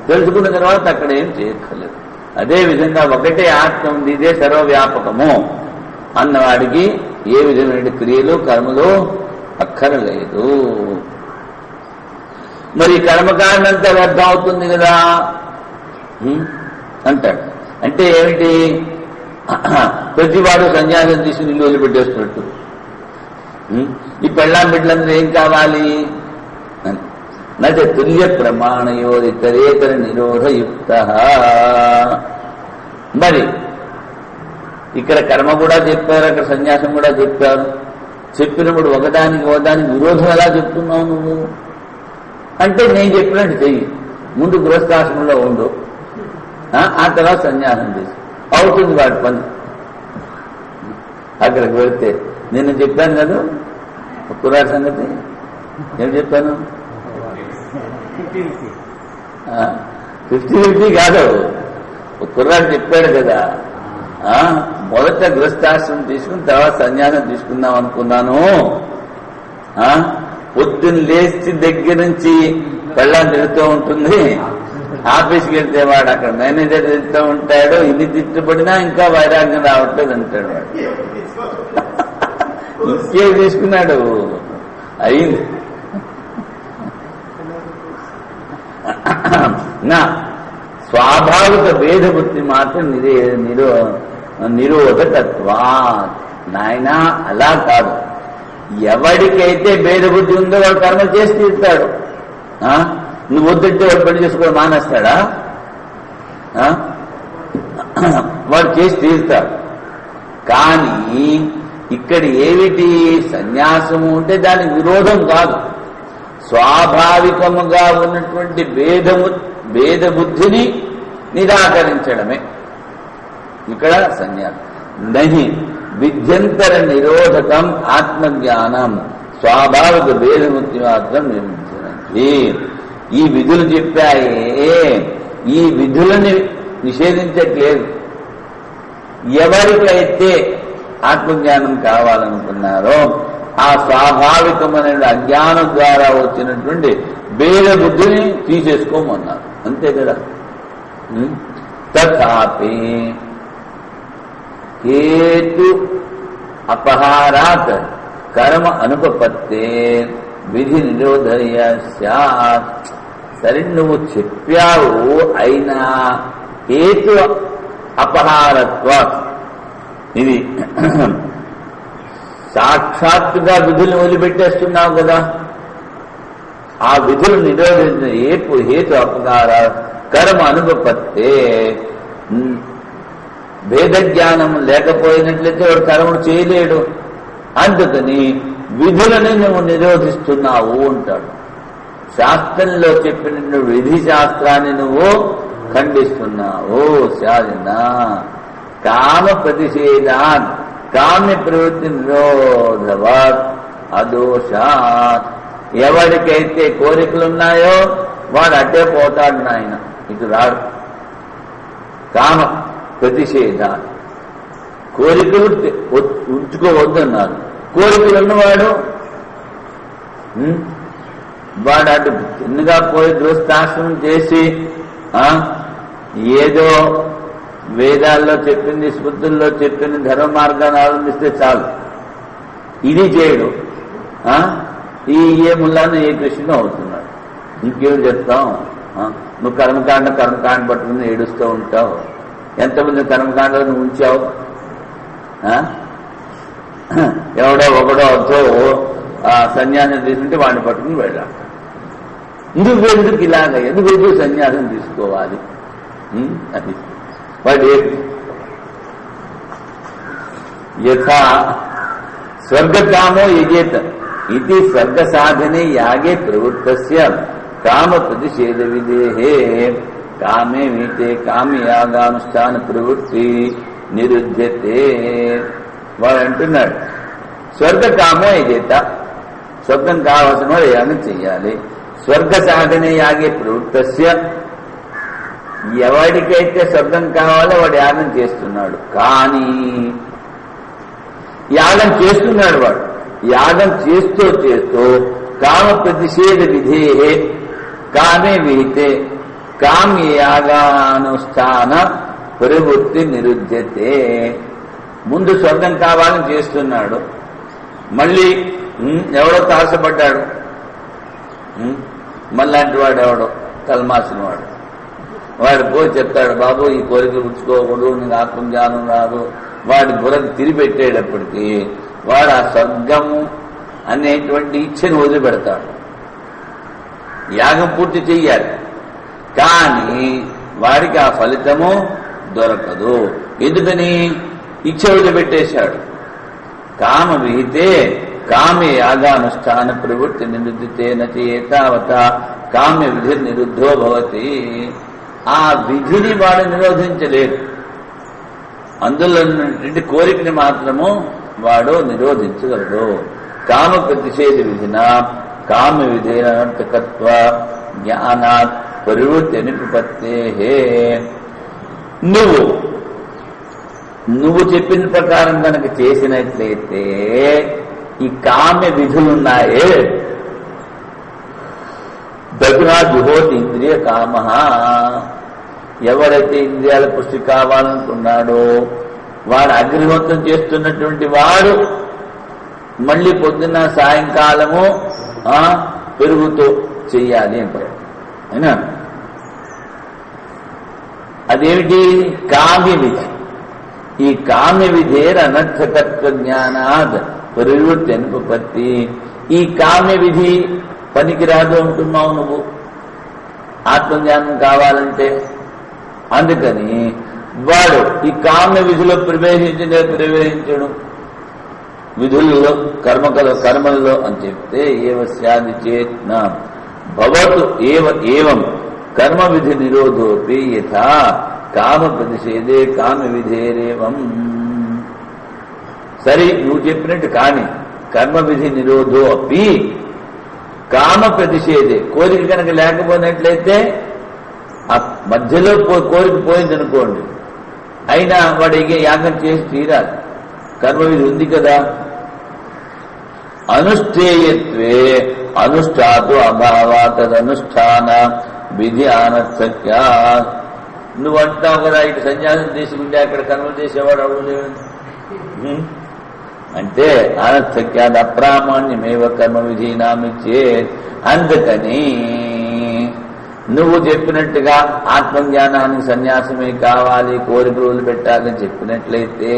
Speaker 1: తెలుసుకున్న తర్వాత అక్కడ ఏం చేయక్కర్లేదు. అదేవిధంగా ఒకటే ఆత్మ ఉంది, ఇదే సర్వవ్యాపకము అన్నవాడికి ఏ విధమైన క్రియలు కర్మలు అక్కరలేదు. మరి కర్మకాండంతా వ్యర్థం అవుతుంది కదా అంటాడు. అంటే ఏమిటి? ప్రతివాడు సన్యాసం తీసుకుని ఇల్లు వదిలిపెట్టేస్తున్నట్టు. ఈ పెళ్ళాం బిడ్డలందరూ ఏం కావాలి? నచ తుల్య ప్రమాణయో ఇతరేతర నిరోధయుక్త. మరి ఇక్కడ కర్మ కూడా చెప్పారు, అక్కడ సన్యాసం కూడా చెప్పారు. చెప్పినప్పుడు ఒకదానికి విరోధం ఎలా చెప్తున్నావు నువ్వు? అంటే నేను చెప్పినట్టు చెయ్యి. ముందు గృహస్థాశ్రమంలో ఉండు, ఆ తర్వాత సన్యాసం చేసి అవుతుంది వాడి పని. అక్కడికి వెళ్తే నిన్న చెప్పాను కదా కుర్రాడి సంగతి. ఏం చెప్పాను? 50-50 కాదు. కుర్రాడు చెప్పాడు కదా, మొదట గృహస్థాశ్రమం తీసుకుని తర్వాత సన్యాసం తీసుకుందాం అనుకున్నాను. పొద్దున్న లేచి దగ్గర నుంచి పెళ్ళాన్ని తిరుగుతూ ఉంటుంది. ఆఫీస్కి వెళ్తే వాడు అక్కడ మేనేజర్ తిరుగుతూ ఉంటాడు. ఇది తిట్టుబడినా ఇంకా వైరాగ్యం రావట్లేదు అంటాడు వాడు. ఇంకే తీసుకున్నాడు అయింది. నా స్వాభావిక భేదబుద్ధి మాత్రం నిరోధకత్వా. నాయనా అలా కాదు. ఎవడికైతే భేదబుద్ధి ఉందో వాడు కర్మ చేసి తీరుతాడు. నువ్వు వద్దంటే వాడు పెళ్లి చేసుకోవడం మానేస్తాడా? వాడు చేసి తీరుతాడు. కానీ ఇక్కడ ఏమిటి? సన్యాసము అంటే దానికి విరోధం కాదు, స్వాభావికముగా ఉన్నటువంటి భేదబుద్ధిని నిరాకరించడమే ఇక్కడ సన్యాసం. నహి విద్యంతర నిరోధకం ఆత్మజ్ఞానం. స్వాభావిక భేదబుద్ధి మాత్రం నిర్మించడానికి ఈ విధులు చెప్పాయే, ఈ విధులని నిషేధించట్లేదు. ఎవరికైతే ఆత్మజ్ఞానం కావాలనుకున్నారో ఆ స్వాభావికమైన అజ్ఞానం ద్వారా వచ్చినటువంటి భేద బుద్ధిని తీసేసుకోమన్నారు. అంతే కదా. తథాపి హేతు అపహారాత్ కర్మ అనుపపత్తే విధి నిరోధయ స్యాత్. సరే, నువ్వు చెప్పావు, అయినా హేతు అపహారత్వ, ఇది సాక్షాత్తుగా విధులను వదిలిపెట్టేస్తున్నావు కదా. ఆ విధులు నిరోధించిన హేతు అపహార కర్మ అనుపపత్తే, భేద జ్ఞానం లేకపోయినట్లయితే వాడు కర్మను చేయలేడు. అందుకని విధులని నువ్వు నిరోధిస్తున్నావు అంటాడు. శాస్త్రంలో చెప్పిన విధి శాస్త్రాన్ని నువ్వు ఖండిస్తున్నావు. శాలిన కామ ప్రతిషేధాన్ కామ్య ప్రవృత్తి నిరోధవత్ అదోషాత్. ఎవరికైతే కోరికలున్నాయో వాడు అట్టే పోతాడు నాయన, ఇటు రాడు. కామ ప్రతిషేధాన్, కోరికలు ఉంచుకోవద్దన్నారు. కోరికలు ఉన్నవాడు వాడు అటు చిన్నగా పోయి గృహస్థాశ్రమం చేసి ఏదో వేదాల్లో చెప్పింది, స్మృతుల్లో చెప్పింది ధర్మ మార్గాన్ని ఆరంభిస్తే చాలు. ఇది చేయడు. ఏ ముల్లాను ఏ కృష్ణుడు అవుతున్నాడు. ఇంకేం చెప్తాం? నువ్వు కర్మకాండ పట్టుకుని ఏడుస్తూ ఉంటావు. ఎంతమంది కర్మకాండలో నువ్వు ఉంచావు? ఎవడో ఒకడో సన్యాసం తీసుకుంటే వాడిని పట్టుకుని వెళ్ళాలి. ఎందుకు ఇలాగ, ఎందుకు సన్యాసం తీసుకోవాలి? అది వాడు యథా స్వర్గకామో యజేత ఇది స్వర్గ సాధనే యాగే ప్రవృత్తస్య కామ ప్రతిషేధ విధేహే కామే వీతే కామి యాగానుష్ఠాన ప్రవృత్తి నిరుధ్యతే. వాడు అంటున్నాడు, స్వర్గకామో యజేత, స్వర్గం కావాల్సిన వాడు యాగం చెయ్యాలి. స్వర్గ సాధనే యాగే ప్రవృత్తస్య, ఎవరికైతే స్వర్గం కావాలో వాడు యాగం చేస్తున్నాడు. కానీ యాగం చేస్తున్నాడు వాడు, యాగం చేస్తూ కామ ప్రతిషేధ విధేహే కామే విహితే కామ్య యాగానుష్ఠాన ప్రవృత్తి నిరుధ్యతే. ముందు స్వర్గం కావాలని చేస్తున్నాడు, మళ్ళీ ఎవడో తారసపడ్డాడు, మళ్ళాంటి వాడు ఎవడో తలమాసిన వాడు పోయి చెప్తాడు, బాబు ఈ కోరికలు ఉంచుకోకూడదు, నీకు ఆత్మజ్ఞానం రాదు. వాడి బుర్రకు తిరిపెట్టేటప్పటికీ వాడు ఆ స్వర్గము అనేటువంటి ఇచ్చని వదిలిపెడతాడు. యాగం పూర్తి చెయ్యాలి, కానీ వాడికి ఆ ఫలితము దొరకదు. ఎందుకని? ఇచ్చ వదిలిపెట్టేశాడు. కామ విహితే కామ్య యాగానుష్ఠాన ప్రవృత్తి నిరుద్ధితే నచేతావత కామ్య విధి నిరుద్ధో భవతి. ఆ విధిని వాడు నిరోధించలేడు, అందులో ఉన్నటువంటి కోరికని మాత్రము వాడు నిరోధించగలడు. కామ ప్రతిషేధ విధిన కామ్య విధేనర్థకత్వ జ్ఞానాత్ ప్రవృత్తి నిపత్తే. నువ్వు చెప్పిన ప్రకారం కనుక చేసినట్లయితే ఈ కామ్య విధులున్నాయే, దగ్నా జుహోతి ఇంద్రియ కామ, ఎవరైతే ఇంద్రియాల పుష్టి కావాలనుకున్నాడో వాడు అగ్నిహోత్రం చేస్తున్నటువంటి వాడు మళ్ళీ పొద్దున్న సాయంకాలము పెరుగుతూ చెయ్యాలి అంటారు. అయినా అదేమిటి? కామ్య విధి. ఈ కామ్య విధేర అనర్థకత్వ జ్ఞానాద్ ప్రవృత్తి అనుపత్తి. ఈ కామ్య విధి పనికిరాదు అంటున్నావు నువ్వు ఆత్మజ్ఞానం కావాలంటే. అందుకని వాడు ఈ కామ్య విధిలో ప్రవేశించడు, విధుల్లో కర్మల్లో అని చెప్తే ఏవ స్యాది చేత్ భవతు ఏవం కర్మ విధి నిరోధోపి యథా కామ ప్రతిషేధే కామ విధేరేవం. సరే, నువ్వు చెప్పినట్టు కానీ కర్మ విధి నిరోధో అపి కామ ప్రతిషేధే, కోరిక కనుక లేకపోయినట్లయితే ఆ మధ్యలో కోరిక పోయిందనుకోండి, అయినా వాడికి యాగం చేసి తీరాలి. కర్మ విధి ఉంది కదా. అనుష్ఠేయత్వే అనుష్ఠాతు అభావా తదనుష్ఠాన విధి అనర్థక్య. నువ్వు అంటున్నావు కదా ఇటు సన్యాసం తీసుకుంటే అక్కడ కర్మలు చేసేవాడు అవ్వలేదు అంటే అనర్థక్యాది అప్రామాణ్యమేవ కర్మ విధీనామిచ్చే. అందుకని నువ్వు చెప్పినట్టుగా ఆత్మజ్ఞానానికి సన్యాసమే కావాలి, కోరికలు వదిలిపెట్టాలని చెప్పినట్లయితే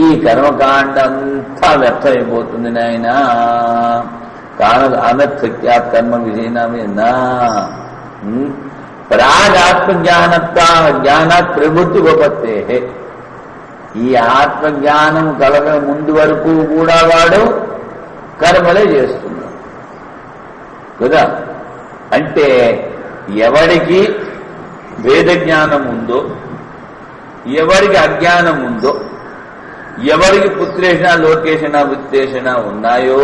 Speaker 1: ఈ కర్మకాండ అంతా వ్యర్థమైపోతుంది నాయనా. అనర్థక్యాత్ కర్మ విధీనామే నా ప్రాగాత్మజ్ఞానాత్ ప్రవృత్తి గోపత్తే. ఈ ఆత్మజ్ఞానం కలగ ముందు వరకు కూడా వాడు కర్మలే చేస్తున్నాడు కదా. అంటే ఎవరికి వేద జ్ఞానం ఉందో, ఎవరికి అజ్ఞానం ఉందో, ఎవరికి పుత్రేషణ లోకేషణ విత్తేషణ ఉన్నాయో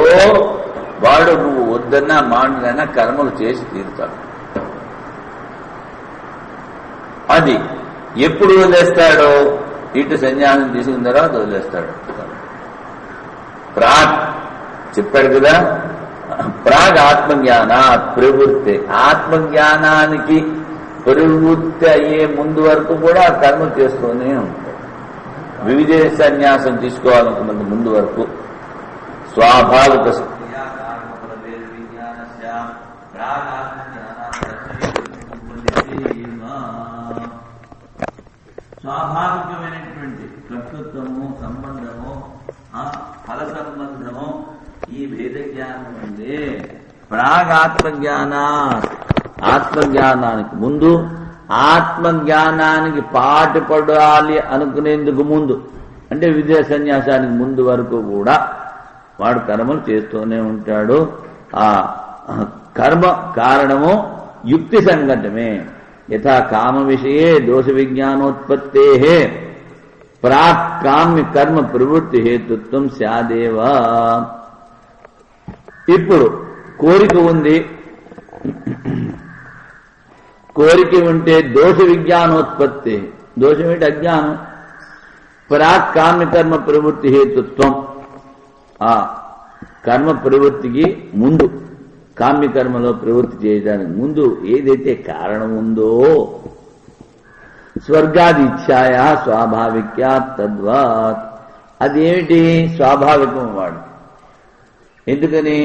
Speaker 1: వాడు నువ్వు వద్దన్నా మాండనైనా కర్మలు చేసి తీరుతాడు. అది ఎప్పుడు వదిలేస్తాడో ఇటు సన్యాసం తీసుకున్న తర్వాత వదిలేస్తాడు. ప్రాగ్ చెప్పాడు కదా, ప్రాగ్ ఆత్మజ్ఞానాత్ ప్రవృత్తి. ఆత్మజ్ఞానానికి ప్రవృత్తి అయ్యే ముందు వరకు కూడా కర్మ చేస్తూనే ఉంటాడు. వివిధ సన్యాసం తీసుకోవాలనుకున్నంత ముందు వరకు స్వాభావిక స్వాభావికమైనటువంటి కర్తృత్వము, సంబంధము, ఫల సంబంధము ఈ భేద జ్ఞానం ఉంది. ఆత్మజ్ఞానానికి ముందు, ఆత్మజ్ఞానానికి పాటుపడాలి అనుకునేందుకు ముందు, అంటే విద్యా సన్యాసానికి ముందు వరకు కూడా వాడు కర్మలు చేస్తూనే ఉంటాడు. ఆ కర్మ కారణము యుక్తి సంగతమే. యథా కామ విషయే దోష విజ్ఞానోత్పత్తే ప్రాక్ కామ్య కర్మ ప్రవృత్తి హేతుత్వం స్యాదేవ. ఇప్పుడు కోరిక ఉంది, కోరిక ఉంటే దోష విజ్ఞానోత్పత్తి. దోషం ఏంటి? అజ్ఞానం. ప్రాక్ కామ్య కర్మ ప్రవృత్తి హేతుత్వం. ఆ కర్మ ప్రవృత్తికి ముందు, కామ్యకర్మలో ప్రవృత్తి చేయడానికి ముందు ఏదైతే కారణం ఉందో స్వర్గాది ఇచ్ఛాయ స్వాభావిక్యా తద్వాత్. అదేమిటి? స్వాభావికం వాడు. ఎందుకని?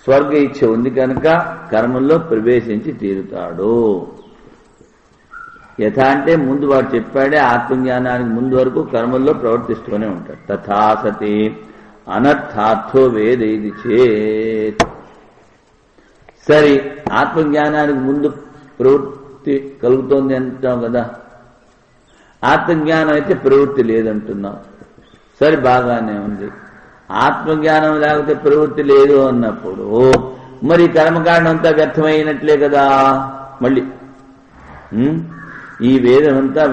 Speaker 1: స్వర్గ ఇచ్ఛ ఉంది కనుక కర్మల్లో ప్రవేశించి తీరుతాడు. యథా అంటే ముందు వాడు చెప్పాడే, ఆత్మజ్ఞానానికి ముందు వరకు కర్మల్లో ప్రవర్తిస్తూనే ఉంటాడు. తథా సతి అనర్థార్థో వేదేది చేత్. సరే, ఆత్మజ్ఞానానికి ముందు ప్రవృత్తి కలుగుతోంది అంటున్నాం కదా, ఆత్మజ్ఞానం అయితే ప్రవృత్తి లేదంటున్నాం. సరే, బాగానే ఉంది. ఆత్మజ్ఞానం లేకపోతే ప్రవృత్తి లేదు అన్నప్పుడు మరి కర్మకాండం అంతా వ్యర్థమైనట్లే కదా. మళ్ళీ ఈ వేదం అంతా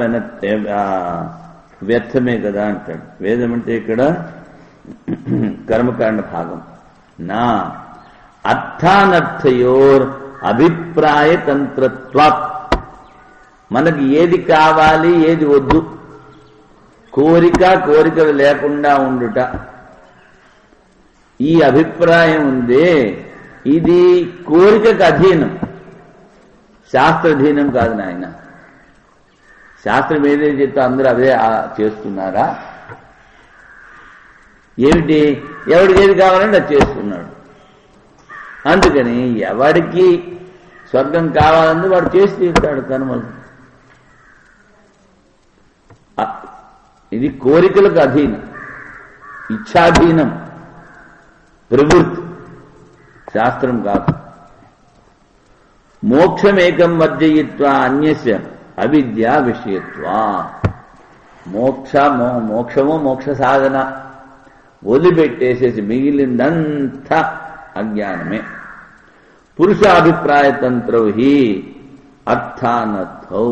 Speaker 1: వ్యర్థమే కదా అంటాడు. వేదం అంటే ఇక్కడ కర్మకాండ భాగం. నా అర్థానర్థయోర్ అభిప్రాయ తంత్రత్వాత్. మనకి ఏది కావాలి, ఏది వద్దు, కోరికలు లేకుండా ఉండుట, ఈ అభిప్రాయం ఉందే, ఇది కోరికకు అధీనం, శాస్త్రాధీనం కాదు నాయన. శాస్త్రం ఏదైతే చెప్తా అందరూ అదే చేస్తున్నారా? ఏమిటి? ఎవడికి ఏది కావాలంటే అది చేస్తున్నాడు. అందుకని ఎవడికి స్వర్గం కావాలని వాడు చేసి తీరుతాడు కర్మలు. ఇది కోరికలకు అధీనం, ఇచ్ఛాధీనం, ప్రవృత్తి, శాస్త్రం కాదు. మోక్షమేకం వర్జయిత్వా అన్యస్య అవిద్యా విషయత్వా. మోక్షము మోక్ష సాధన వదిలిపెట్టేసేసి మిగిలిందంతా అజ్ఞానమే. పురుషాభిప్రాయతంత్రౌ హి అర్థానర్థౌ.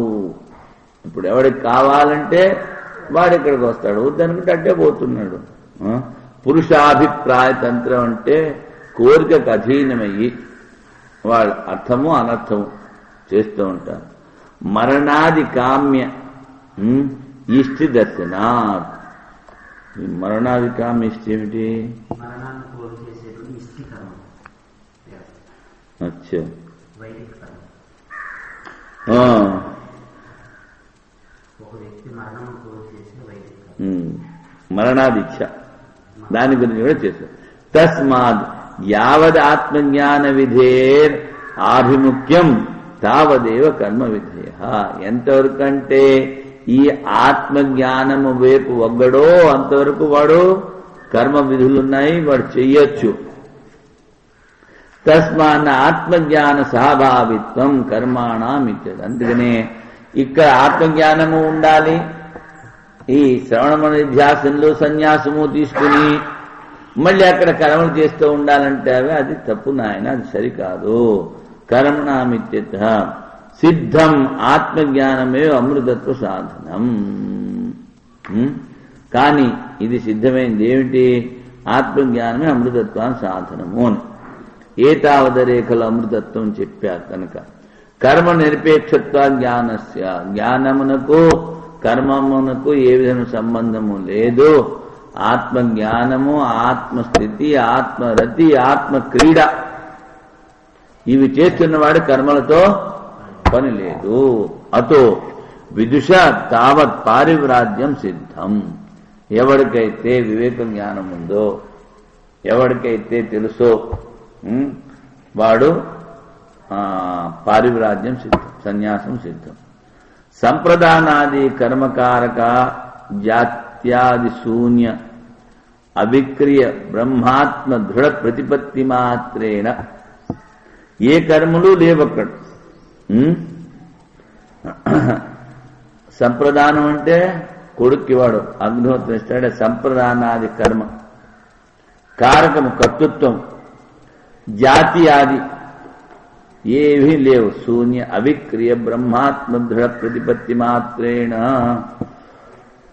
Speaker 1: ఇప్పుడు ఎవడికి కావాలంటే వాడిక్కడికి వస్తాడు, వద్దనుకుంటే అట్టే పోతున్నాడు. పురుషాభిప్రాయతంత్రం అంటే కోరికకు అధీనమయ్యి వాళ్ళు అర్థము అనర్థము చేస్తూ ఉంటారు. మరణాది కామ్య ఇష్టి దర్శనాత్. మరణాది కామ్య ఇష్టి ఏమిటి? అచ్చా మరణాదీక్ష దాని గురించి కూడా చేశారు. తస్మాత్ యావద్ ఆత్మజ్ఞాన విధేర్ ఆభిముఖ్యం తావదేవ కర్మ విధేయ. ఎంతవరకంటే ఈ ఆత్మజ్ఞానము వైపు ఒగ్గడో అంతవరకు వాడు కర్మ విధులున్నాయి, వాడు చెయ్యొచ్చు. తస్మాన్ ఆత్మజ్ఞాన సహభావిత్వం కర్మాణం ఇచ్చేది. అందుకనే ఇక్కడ ఆత్మజ్ఞానము ఉండాలి. ఈ శ్రవణ నిధ్యాసనలు సన్యాసము తీసుకుని మళ్ళీ అక్కడ కర్మలు చేస్తూ ఉండాలంటే అది తప్పు నాయన, అది సరికాదు. కర్మణామిత్యత సిద్ధం ఆత్మజ్ఞానమే అమృతత్వ సాధనం. కానీ ఇది సిద్ధమైంది ఏమిటి? ఆత్మజ్ఞానమే అమృతత్వాన్ని సాధనము అని. ఏతావదరేఖలు అమృతత్వం చెప్పారు కనుక కర్మ నిరపేక్షత్వ జ్ఞానస్య, జ్ఞానమునకు కర్మమునకు ఏ విధమైన సంబంధము లేదు. ఆత్మజ్ఞానము, ఆత్మస్థితి, ఆత్మరతి, ఆత్మక్రీడ ఇవి చేస్తున్నవాడు కర్మలతో పని లేదు. అతో విదుష తావత్ పారివ్రాజ్యం సిద్ధం. ఎవరికైతే వివేక జ్ఞానం ఉందో, ఎవరికైతే తెలుసో వాడు పారివ్రాజ్యం సిద్ధం, సన్యాసం సిద్ధం. సంప్రదానాది కర్మకారక జాత్యాది శూన్య అవిక్రియ బ్రహ్మాత్మ దృఢ ప్రతిపత్తి మాత్రేణ ఏ కర్మలు లేవక్కడ. సంప్రదానం అంటే కొడుక్కి వాడు అగ్నిహోత్రం ఇస్తాడే. సంప్రదానాది కర్మ కారకము కర్తృత్వం, జాతి ఆది ఏవీ లేవు. శూన్య అవిక్రియ బ్రహ్మాత్మ దృఢ ప్రతిపత్తి మాత్రేణ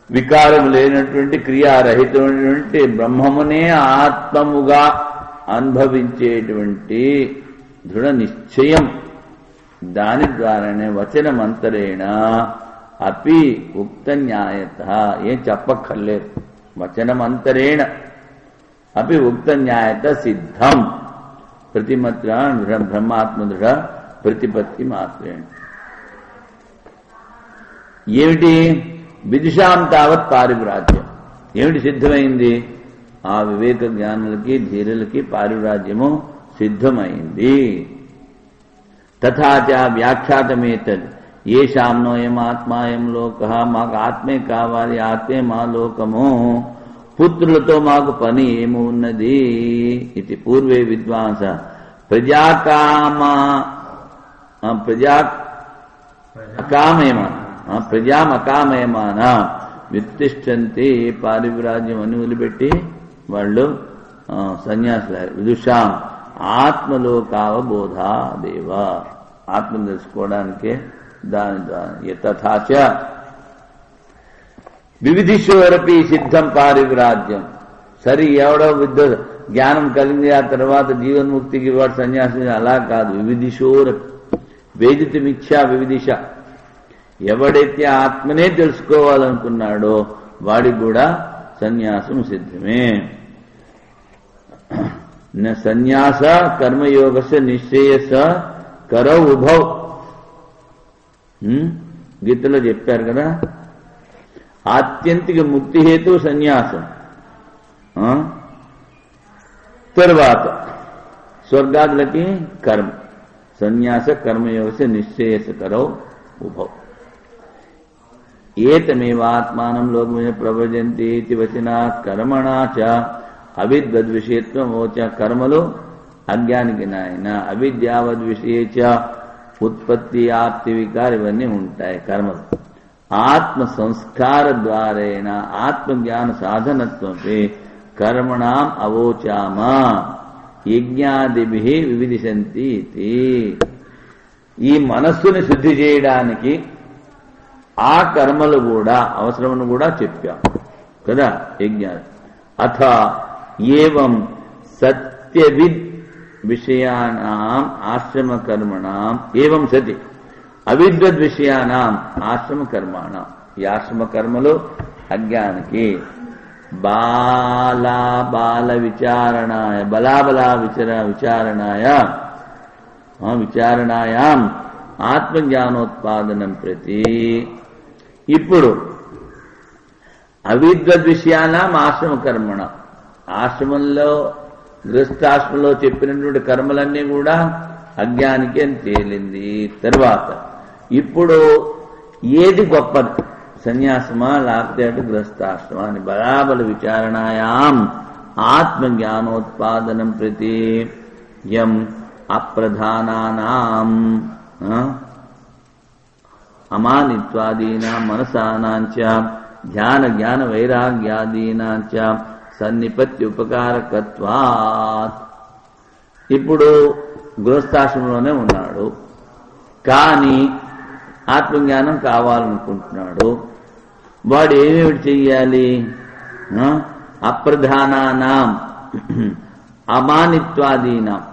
Speaker 1: వికారం లేనటువంటి క్రియారహితమైనటువంటి బ్రహ్మమునే ఆత్మముగా అనుభవించేటువంటి దృఢ నిశ్చయం, దాని ద్వారానే వచనమంతరేణ అపి ఉక్త న్యాయత, ఏం చెప్పక్కర్లేదు. వచనమంతరేణ అపి ఉక్త న్యాయత సిద్ధం ప్రతిమత్ర బ్రహ్మాత్మ దృఢ ప్రతిపత్తి మాత్రేణ. ఏమిటి? విదుషాం తావత్ పారివ్రాజ్యం. ఏమిటి సిద్ధమైంది? ఆ వివేక జ్ఞానులకి ధీరులకి పారివ్రాజ్యము సిద్ధమైంది. తథాచ వ్యాఖ్యాతమేతద్ ఏషాంనోయం ఆత్మాయం లోక, మాకు ఆత్మే కావాలి, ఆత్మే మా లోకము, పుత్రులతో మాకు పని ఏమి ఉన్నది? ఇది పూర్వే విద్వాంస ప్రజామకామయమాన వ్యుత్తిష్టంతి. పారివ్రాజ్యం అని వదిలిపెట్టి వాళ్ళు సన్యాసులు. విదుషాం ఆత్మలోకావబోధాదేవ, ఆత్మను తెలుసుకోవడానికే దాని తథాచ వివిధిషోరపి సిద్ధం పారివ్రాజ్యం. సరి ఎవడో జ్ఞానం కలిగింది ఆ తర్వాత జీవన్ముక్తికి వాడు సన్యాసం, అలా కాదు. వివిధిషోర వేదితమిచ్చా వివిధిష, ఎవడైతే ఆత్మనే తెలుసుకోవాలనుకున్నాడో వాడికి కూడా సన్యాసం సిద్ధమే. సన్యాస కర్మయోగస నిశ్చయస కరౌ ఉభౌ. గీతలో చెప్పారు కదా, ఆత్యంతిక ముక్తి హేతు సన్యాసం, తర్వాత స్వర్గాదులకి కర్మ. సన్యాస కర్మయోగస నిశ్చయస కరౌ ఉభౌ. ఏతమేవాత్మానం లోకమే ప్రవజంతి ఇతి వచనాత్ కర్మణా చ అవిద్వద్విషయత్వమోచ. కర్మలు అజ్ఞానికి నాయన, అవిద్యావద్విషయ చ ఉత్పత్తి ఆప్తి వికారం ఇవన్నీ ఉంటాయి కర్మలు. ఆత్మ సంస్కార ద్వారేణ ఆత్మజ్ఞాన సాధనత్వమే కర్మణాం అవోచామా యజ్ఞాదిభి వివిధిశంతి. ఈ మనస్సుని శుద్ధి చేయడానికి ఆ కర్మలు కూడా అవసరమని కూడా చెప్పాం కదా యజ్ఞాలు. అథ ఏవం సత్యవిద్ విషయానాం ఆశ్రమ కర్మణాం ఏవం సతి అవిద్వద్ విషయానాం ఆశ్రమ కర్మాణం. ఈ ఆశ్రమ కర్మలు అజ్ఞానికి, బాల విచారణాయ బలాబలా విచారణాయాం ఆత్మజ్ఞానోత్పాదనం ప్రతి. ఇప్పుడు అవిద్వద్విషయానాం ఆశ్రమ కర్మణ, ఆశ్రమంలో గృహస్థాశ్రమంలో చెప్పినటువంటి కర్మలన్నీ కూడా అజ్ఞానికి అని తేలింది. తర్వాత ఇప్పుడు ఏది గొప్పది, సన్యాసమా లేకపోతే అటు గృహస్థాశ్రమా అని బరాబల విచారణాయాం ఆత్మజ్ఞానోత్పాదనం ప్రతి యం అప్రధానానాం అమానిత్వాదీనాం మనసానాంచ ధ్యాన జ్ఞాన వైరాగ్యాదీనాంచ సన్నిపత్తి ఉపకారకత్వాత్. ఇప్పుడు గృహస్థాశ్రమంలోనే ఉన్నాడు, కానీ ఆత్మజ్ఞానం కావాలనుకుంటున్నాడు. వాడు ఏమేమిటి చెయ్యాలి? అప్రధానానాం అమానిత్వాదీనాం,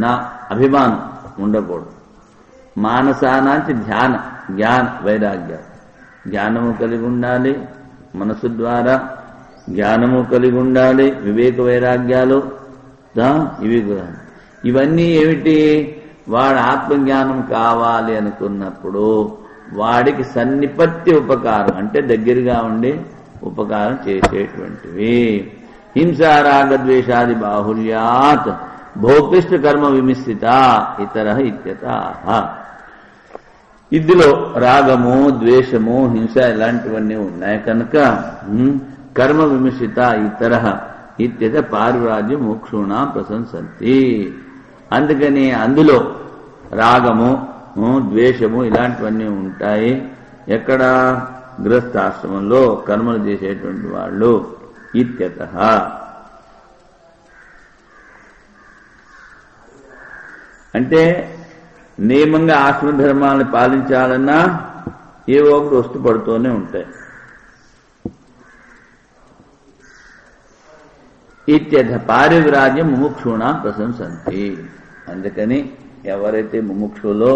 Speaker 1: నా అభిమానం ఉండకూడదు. మానసానాంచి ధ్యాన జ్ఞాన వైరాగ్యాలు, జ్ఞానము కలిగి ఉండాలి, మనసు ద్వారా జ్ఞానము కలిగి ఉండాలి, వివేక వైరాగ్యాలు ఇవన్నీ ఏమిటి? వాడు ఆత్మజ్ఞానం కావాలి అనుకున్నప్పుడు వాడికి సన్నిపత్తి ఉపకారం అంటే దగ్గరగా ఉండి ఉపకారం చేసేటువంటివి. హింసారాగద్వేషాది బాహుల్యాత్ భోక్తిష్ట కర్మ విమిశ్రిత ఇతర ఇత్యతః. ఇందులో రాగము, ద్వేషము, హింస ఇలాంటివన్నీ ఉన్నాయి కనుక కర్మ విమిశ్రిత ఇతర ఇత్యత పారివ్రాజ్య మోక్షుణ ప్రశంసంతి. అందుకని అందులో రాగము, ద్వేషము ఇలాంటివన్నీ ఉంటాయి. ఎక్కడ? గృహస్థాశ్రమంలో కర్మలు చేసేటువంటి వాళ్ళు. ఇత్యతః. అంటే నియమంగా ఆశ్రమ ధర్మాలను పాలించాలన్నా ఏవో ఒకటి వస్తు పడుతూనే ఉంటాయి. ఇత్యథ పారివ్రాజ్యం ముముక్షుణ ప్రశంసంతి. అందుకని ఎవరైతే ముముక్షులో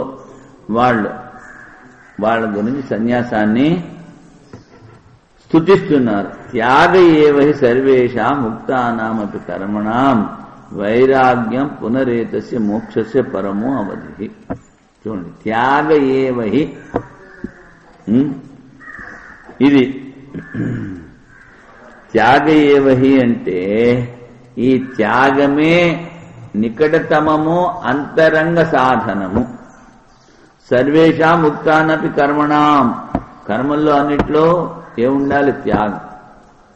Speaker 1: వాళ్ళ గురించి సన్యాసాన్ని స్తుతిస్తున్నారు. త్యాగ ఏవహి సర్వేషాం ముక్తానామపి కర్మణాం వైరాగ్యం పునరేతస్య మోక్షస్య పరమో అవధి. చూడండి, త్యాగ ఏవహి ఇది త్యాగ ఏవహి అంటే ఈ త్యాగమే నికటతమము అంతరంగ సాధనము. సర్వేషాం ముక్తానపి కర్మణాం, కర్మల్లో అన్నిట్లో ఏముండాలి? త్యాగం.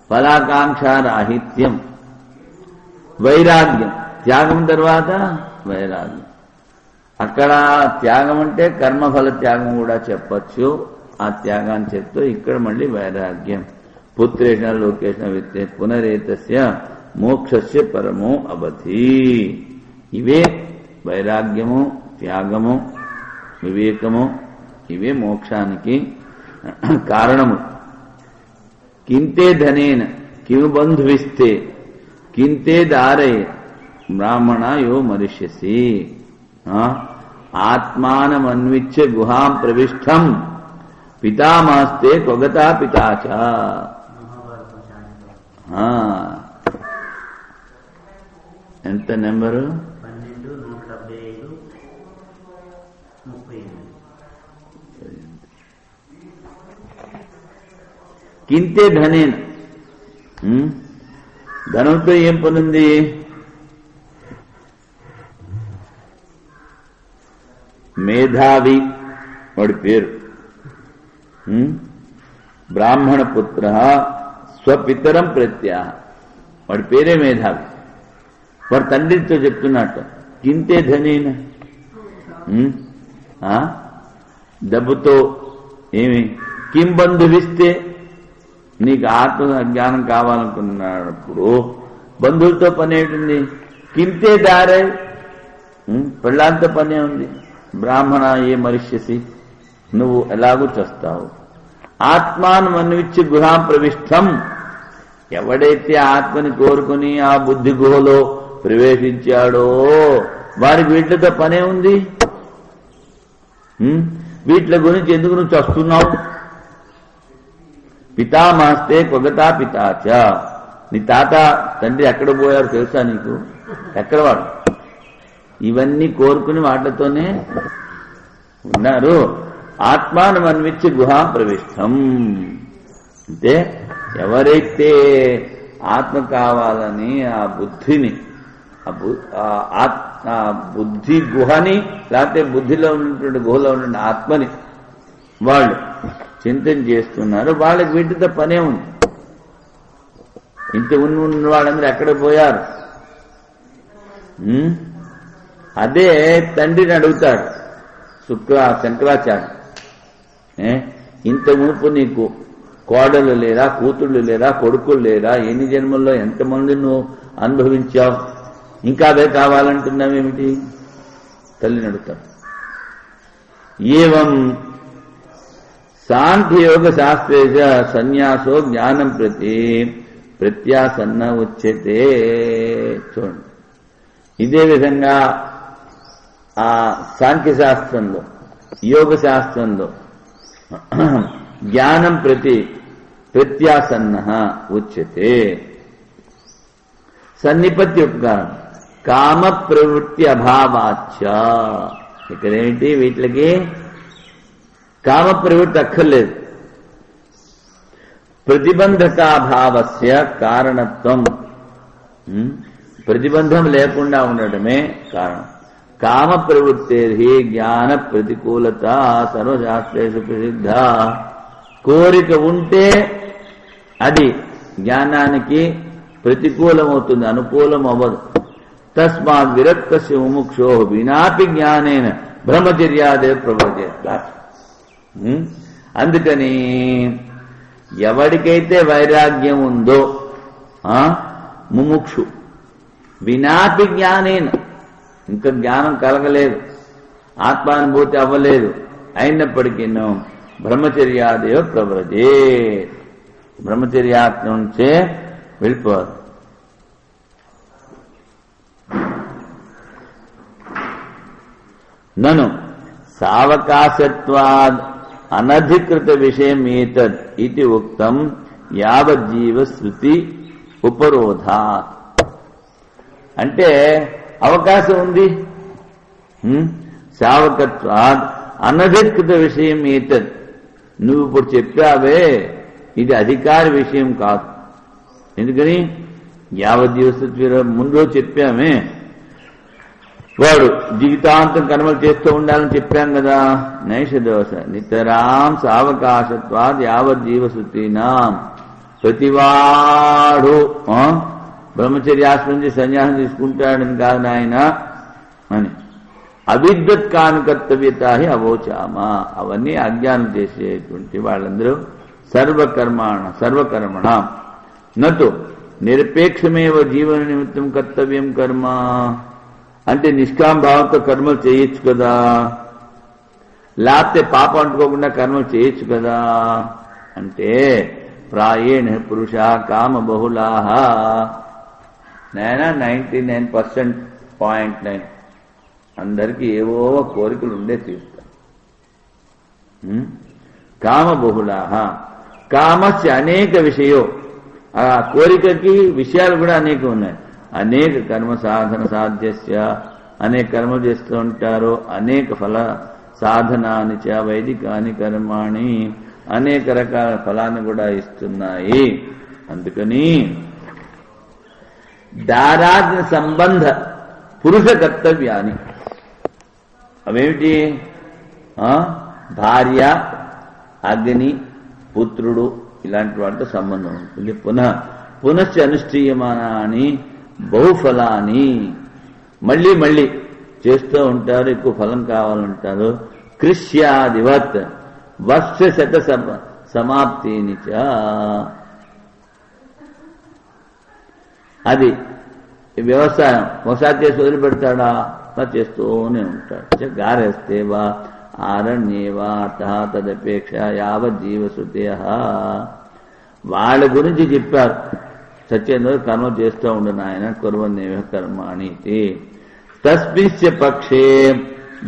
Speaker 1: ఫలాకాంక్షారాహిత్యం, వైరాగ్యం. త్యాగం తర్వాత వైరాగ్యం. అక్కడ త్యాగం అంటే కర్మఫల త్యాగం కూడా చెప్పచ్చు. ఆ త్యాగాన్ని చెప్తూ ఇక్కడ మళ్ళీ వైరాగ్యం. పుత్రేషణ లోకేషణ విత్తే పునరేతస్య మోక్షస్య పరమో అవధి. ఇవే వైరాగ్యము, త్యాగము, వివేకము, ఇవే మోక్షానికి కారణము. కింతే ధనేన కిము బంధువిస్తే కింతే దారే బ్రాహ్మణ యో మరిష్యసి. ఆత్మానమన్విచ్య గుహాం ప్రవిష్టం పితామాస్తే కొగతా పితాచ. ఎంత నెంబరు? కింతే ధనేన, ధనంతో ఏం పనుంది? మేధావి వాడి పేరు. బ్రాహ్మణ పుత్ర స్వపితరం ప్రత్యాహ, వాడి పేరే మేధావి. వాడు తండ్రితో చెప్తున్నట్టు కింతే ధనేన, డబ్బుతో ఏమి? కిం బంధువిస్తే, నీకు ఆత్మ జ్ఞానం కావాలనుకున్నప్పుడు బంధువులతో పని ఏంటుంది? కింతే దారే, పెళ్ళాంతో పనే ఉంది. బ్రాహ్మణ ఏ మరిష్యసి, నువ్వు ఎలాగూ చేస్తావు. ఆత్మాను మన్విచ్చి గుహాం ప్రవిష్టం, ఎవడైతే ఆత్మని కోరుకుని ఆ బుద్ధి గుహలో ప్రవేశించాడో వారికి వీటితో పనే ఉంది. వీటి గురించి ఎందుకు నువ్వు చస్తున్నావు? పితామహస్తే క్వగతా పితాచ. నీ తాత తండ్రి ఎక్కడ పోయారు తెలుసా నీకు? ఎక్కడ వాడు? ఇవన్నీ కోరుకుని వాటితోనే ఉన్నారు. ఆత్మానం అన్విచ్చి గుహా ప్రవిష్టం. అంటే ఎవరైతే ఆత్మ కావాలని ఆ బుద్ధిని, ఆ బుద్ధి గుహని, లేకపోతే బుద్ధిలో ఉన్నటువంటి గుహలో ఉన్న ఆత్మని వాళ్ళు చింతన చేస్తున్నారు, వాళ్ళకి వీటితో పనే ఉంది. ఇంత ఉన్న వాళ్ళందరూ ఎక్కడ పోయారు? అదే తండ్రిని అడుగుతాడు శంకరాచార్య, ఇంత మునుపు నీకు కోడలు లేరా, కూతుళ్ళు లేరా, కొడుకులు లేరా, ఎన్ని జన్మల్లో ఎంతమంది నువ్వు అనుభవించావు, ఇంకా అదే కావాలంటున్నావేమిటి? తల్లిని అడుగుతాడు. ఏవం సాంఖ్యయోగ శాస్త్రేజ సన్యాసో జ్ఞానం ప్రతి ప్రత్యాసన్న ఉచ్యతే. చూడండి, ఇదే విధంగా ఆ సాంఖ్యశాస్త్రంలో, యోగ శాస్త్రంలో జ్ఞానం ప్రతి ప్రత్యాసన్న ఉచ్యతే. సన్నిపత్తి ఉపకారం కామ ప్రవృత్తి అభావాచ. ఇక్కడేమిటి? వీటికి కామ ప్రవృత్తి అక్కర్లేదు. ప్రతిబంధకాభావస్య కారణత్వం, ప్రతిబంధం లేకుండా ఉండటమే కారణం. కామ ప్రవృత్తే జ్ఞాన ప్రతికూలత సర్వశాస్త్రేషు ప్రసిద్ధ. కోరిక ఉంటే అది జ్ఞానానికి ప్రతికూలమవుతుంది, అనుకూలం అవ్వదు. తస్మాత్ విరక్తస్య ముముక్షో వినాపి జ్ఞానేన బ్రహ్మచర్యాదే ప్రవర్తేత్. అందుకని ఎవరికైతే వైరాగ్యం ఉందో ముముక్షు వినాపి జ్ఞానేన, ఇంకా జ్ఞానం కలగలేదు, ఆత్మానుభూతి అవ్వలేదు, అయినప్పటికీ బ్రహ్మచర్యాదేవ ప్రవ్రజే, బ్రహ్మచర్యాత్మ నుంచే వెళ్ళిపోవాలి. నను సావకాశత్వాద్ అనధికృత విషయం ఏతద్ ఇది ఉక్తం యావజ్జీవ శృతి ఉపరోధాత్. అంటే అవకాశం ఉంది. సావకత్వాద్ అనధికృత విషయం ఏతద్, నువ్వు ఇప్పుడు చెప్పావే ఇది అధికారి విషయం కాదు. ఎందుకని? యావజ్జీవ ముందు చెప్పామే, వాడు జీవితాంతం కర్మలు చేస్తూ ఉండాలని చెప్పాం కదా. నైష దోష నితరాం సావకాశత్వాద్ యావజ్జీవశృతీనాం. ప్రతివాడు బ్రహ్మచర్యాశ్రమం నుంచి సన్యాసం తీసుకుంటాడని కాదు నాయన అని. అవిద్వత్ కాని కర్తవ్యత అవోచామా. అవన్నీ అజ్ఞానం చేసేటువంటి వాళ్ళందరూ సర్వకర్మణ నతు నిరపేక్షమేవ జీవన నిమిత్తం కర్తవ్యం కర్మ. అంటే నిష్కామ భావంతో కర్మలు చేయొచ్చు కదా, లేకపోతే పాపం అంటుకోకుండా కర్మలు చేయొచ్చు కదా. అంటే ప్రాయేణ పురుష కామ బహుళాహ. నేను 99.9 అందరికీ ఏవో కోరికలు ఉండే తీరుతా. కామ బహుళాహ కామస్య అనేక విషయో. ఆ కోరికకి విషయాలు కూడా అనేక ఉన్నాయి. అనేక కర్మ సాధన సాధ్యస్య, అనేక కర్మలు చేస్తూ ఉంటారు. అనేక ఫల సాధనాన్ని చ వైదికాని కర్మాణి, అనేక రకాల ఫలాన్ని కూడా ఇస్తున్నాయి. అందుకని దారాజ్ఞ సంబంధ పురుష కర్తవ్యాన్ని, అవేమిటి? భార్య, అగ్ని, పుత్రుడు ఇలాంటి వాటితో సంబంధం ఉంటుంది. పునశ్చ అనుష్ఠీయమానాన్ని బహుఫలాన్ని, మళ్ళీ మళ్ళీ చేస్తూ ఉంటారు, ఎక్కువ ఫలం కావాలంటారు. కృష్యాదివత్ వర్షశత సమాప్తిని చ. అది వ్యవసాయం ఒకసారి చేసి వదిలిపెడతాడా? చేస్తూనే ఉంటాడు. గారేస్తేవా ఆరణ్యేవా తదపేక్ష యావజ్జీవశ్రుతయ. వాళ్ళ గురించి చెప్పారు. సత్యేంద్ర కర్మ చేస్తూ ఉండను ఆయన కుర్వన్నేవ కర్మాణి. తస్మిశ్చ పక్షే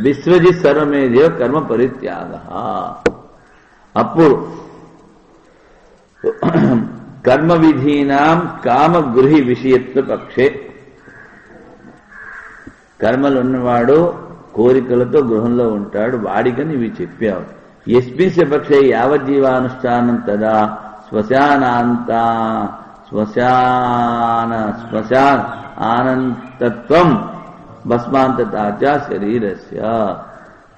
Speaker 1: విశ్వజిత్ సర్వమేదేవ కర్మ పరిత్యాగ. అప్పుడు కర్మ విధీనాం కామగృహి విషయత్వ పక్షే. కర్మలు ఉన్నవాడు కోరికలతో గృహంలో ఉంటాడు, వాడికని ఇవి చెప్పావు. యస్మిన్ పక్షే యావజ్జీవానుష్ఠానం తదా శ్మశానానంతత్వం భస్మాంతతాచ శరీరస్య.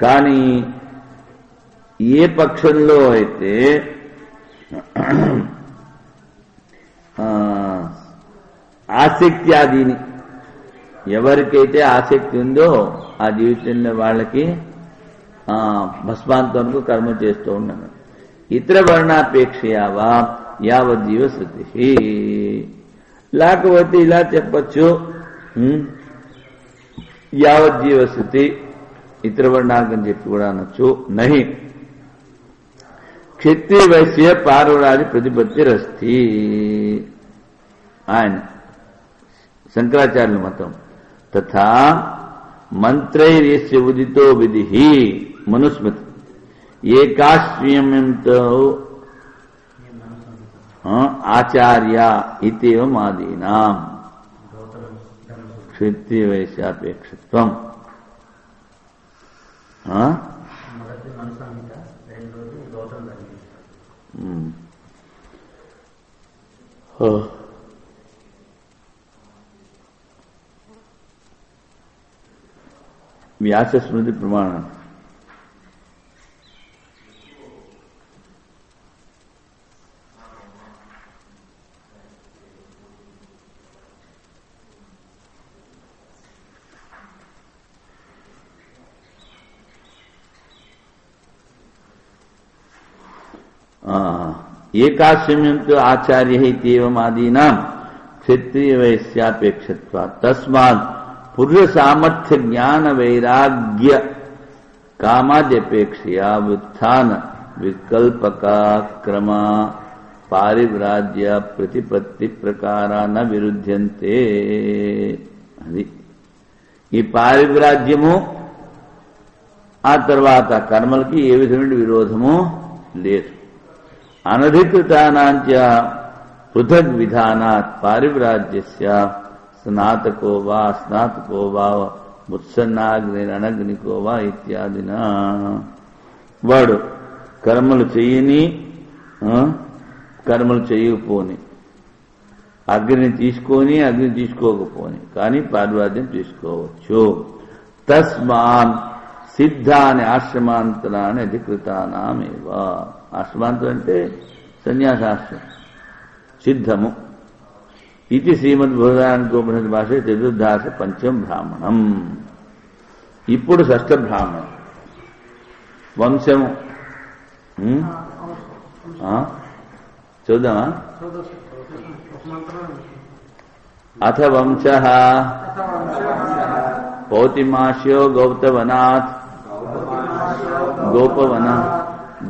Speaker 1: కానీ ఏ పక్షంలో అయితే ఆసక్త్యాదీని, ఎవరికైతే ఆసక్తి ఉందో ఆ జీవితంలో వాళ్ళకి భస్మాంతరకు కర్మ చేస్తూ ఉన్నాను. ఇతర వర్ణాపేక్షయావా యావజ్జీవ శృతి. లేకపోతే ఇలా చెప్పచ్చు, యావజ్జీవ శృతి ఇతర వర్ణాకని చెప్పి కూడా అనొచ్చు. నహి క్షత్రియ వైశ్య పార్వరాజు ప్రతిపత్తిరస్తి. ఆయన శంకరాచార్యుల మతం. తథా మంత్రైర్యస్య ఉదితో విధి మనుస్మృతి ఏకాశ్వయంతో ఆచార్య ఇతేవం ఆదీనాం క్షత్రియ వైశ్యాపేక్షత్వం. వ్యాసస్మృతి ప్రమాణం. ఏకాశ్రమ్యంతో ఆచార్య ఇత్యేవం ఆదీనాం క్షత్రియ వైశ్యాపేక్షత్వాత్. తస్మాత్ పురుష సామర్థ్య జ్ఞాన వైరాగ్య కామాద్యపేక్షయా వ్యుత్థాన వికల్పకాక్రమ పారివ్రాజ్య ప్రతిపత్తి ప్రకార న విరుధ్యంతే. అది ఈ పారివ్రాజ్యము ఆ తర్వాత కర్మలకి ఏ విధమైన విరోధము లేదు. అనధికృతానాంచ పృథగ్ విధానాత్ పారివ్రాజ్యస్య స్నాతకో వా స్నాతకో వా ముత్సన్నాగ్నిరనగ్నికో వా ఇత్యాదినా. వాడు కర్మలు చెయ్యని కర్మలు చేయకపోని, అగ్ని తీసుకొని అగ్ని తీసుకోకపోని, కానీ పారివ్రాజ్యం తీసుకోవచ్చు. తస్మాన్ సిద్ధాని ఆశ్రమాంతరాన్ని అధికృతానామేవా. ఆశ్రమాంతరం అంటే సన్యాసాశ్రమం, సిద్ధము. ఇది శ్రీమద్భురానికోపనిషత్ భాష చతుర్దాస పంచమ బ్రాహ్మణం. ఇప్పుడు షష్ఠ బ్రాహ్మణం వంశము చూద్దామా. అథ వంశ పౌతిమాశ్యో గౌతవనాత్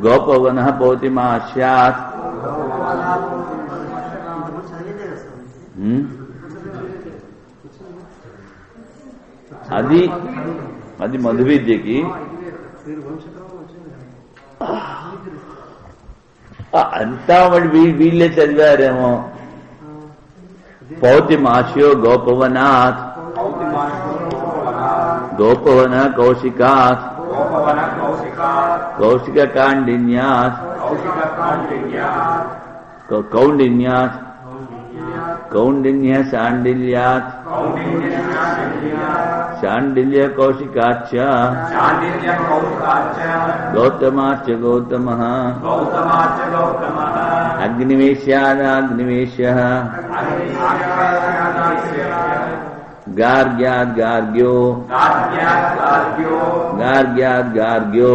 Speaker 1: గోపవన పౌతిమాశ్యాత్. అది మధు విద్యకి అంతా మరి వీళ్ళే చదివారేమో. పౌతిమాశ్యో గోపవనాత్ గోపవన కౌశికాత్ కౌశిక కాండిన్యాత్ కౌండిన్యాత్ కౌండిన్య శాండిల్యాత్ శాండిల్య కౌశికాచ్చ గౌతమాచ్చ గౌతమః అగ్నివేశ్యాదగ్నివేశ్యః గార్గ్యాద్ గార్గ్యో గార్గ్యాద్ గార్గ్యో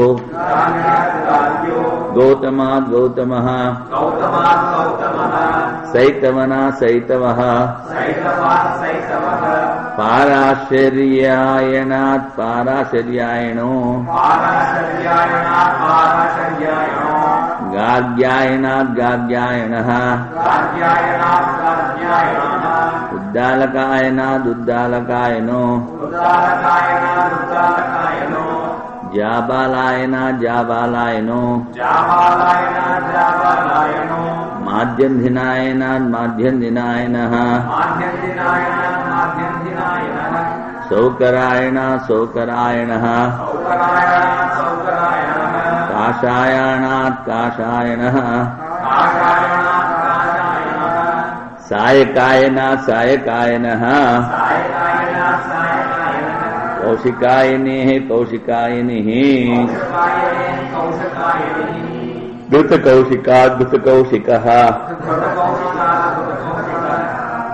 Speaker 1: గౌతమాద్ గౌతమః సైతవనా సైతవః పారాశర్యాయణాత్ పారాశర్యాయణో గార్గ్యాయణాత్ గార్గ్యాయణః ఉద్దాలకాయనాదుద్దాలకాయనో జాబాలాయన జాబాలాయనో మాధ్యంధినాయనాన్ మాధ్యంధినాయనః సౌకరాయణ సౌకరాయణః కాషాయాణాత్ కాషాయణః సాయకాయన సాయకాయనః కౌశికాయనే కౌశికాయనిః ధృతకౌశికాద్భుతకౌశికః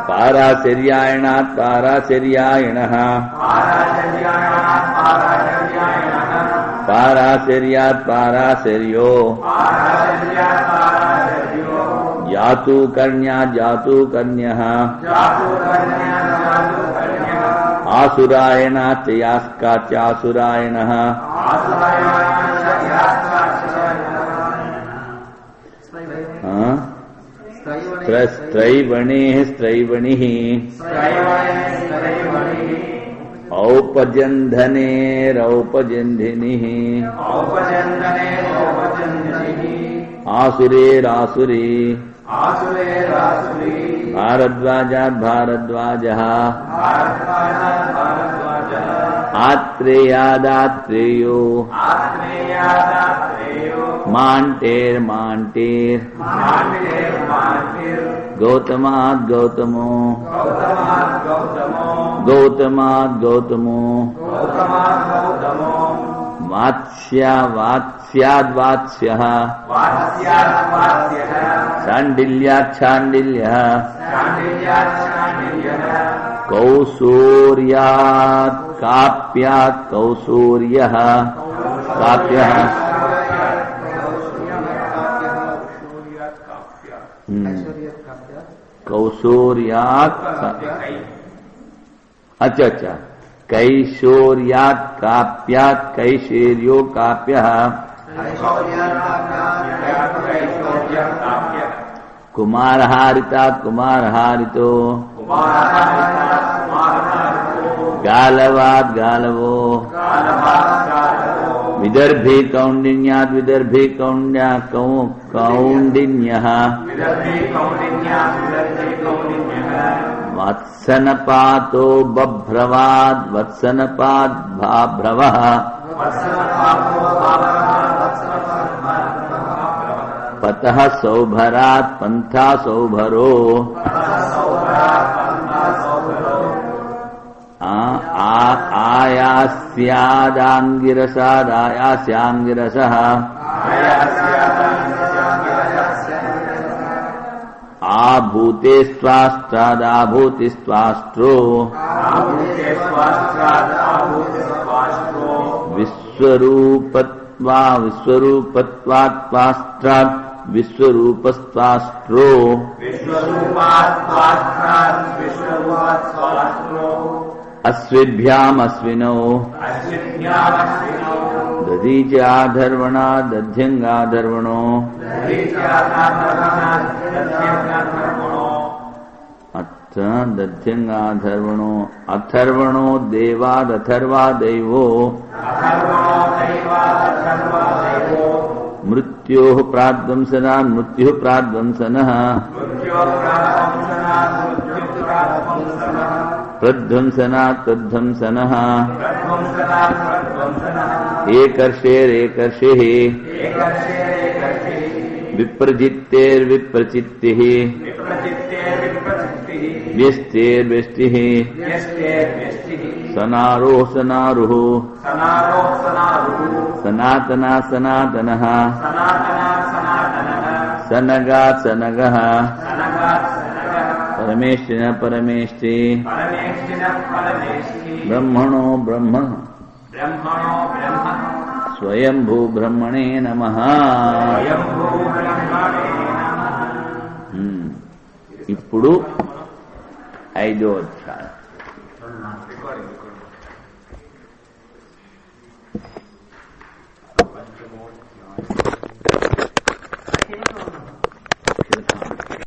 Speaker 1: పారాశర్యాయణాత్ పారాశర్యాయణః పారాశర్యాత్ పారాశర్యో యాతు కర్ణ్యాత్ యాతు కర్ణ్యః ఆసురాయణాత్ యాస్కాచ్యాసురాయణః స్త్రైవణేః స్త్రైవణిః ఔపజంధనేరౌపజంధినిః ఆసురేరాసురీ భారద్వాజాత్ భారద్వాజः ఆత్రేయాదాత్రేయో మాంటేర్మాంటేర్ గౌతమాద్ గౌతమో గౌతమాద్ గౌతమో వాత్స్యాద్వాత్స్యః శాండిల్యాత్ శాండిల్యః కౌసూర్యాత్ కాప్యాత్ కౌసూర్యః కాప్యః కౌసూర్యాత్ अच्छा अच्छा कैशोर्यात् काप्यात् कैशेर्यो काप्यः कुमारहारितात् कुमारहारितो गालवात् गालवो विदर्भी कौंडिन्यात् विदर्भी कौंड्या कौंडिन्यः वत्सनपातो बभ्रवाद् वत्सनपाद् भाभ्रवः पतः सौभरात् पन्था सौभरो आयास्यादांगिरसादायास्यांगिरसः आभूतेस्त्वास्त्रादाभूतिस्त्वाष्ट्रो विश्वरूपत्वा विश्वरूपत्वात्त्वाष्ट्रात् विश्वरूपस्त्वाष्ट्रो अश्विभ्याम् अश्विनौ दधीचाधर्वणा दध्यङ्गाधर्वणो अथ दध्यङ्गाधर्वणो अथर्वणो देवादथर्वा दैवो मृत्योः प्राद्वंसनात् मृत्युः प्राद्वंसनः प्रध्वंसनात् प्रध्वंसनः एकर्षेरेकर्षिः विप्रचित्तेर्विप्रचित्तिः व्यष्टेर्व्यष्टिः सनारोः सनारुः सनातना सनातनः सनगात् सनगः परमेष्टिनः परमेष्टि ब्रह्मणो ब्रह्म स्वयंभू ब्रह्मणे नमः। ఇప్పుడు 5వ అధ్యాయం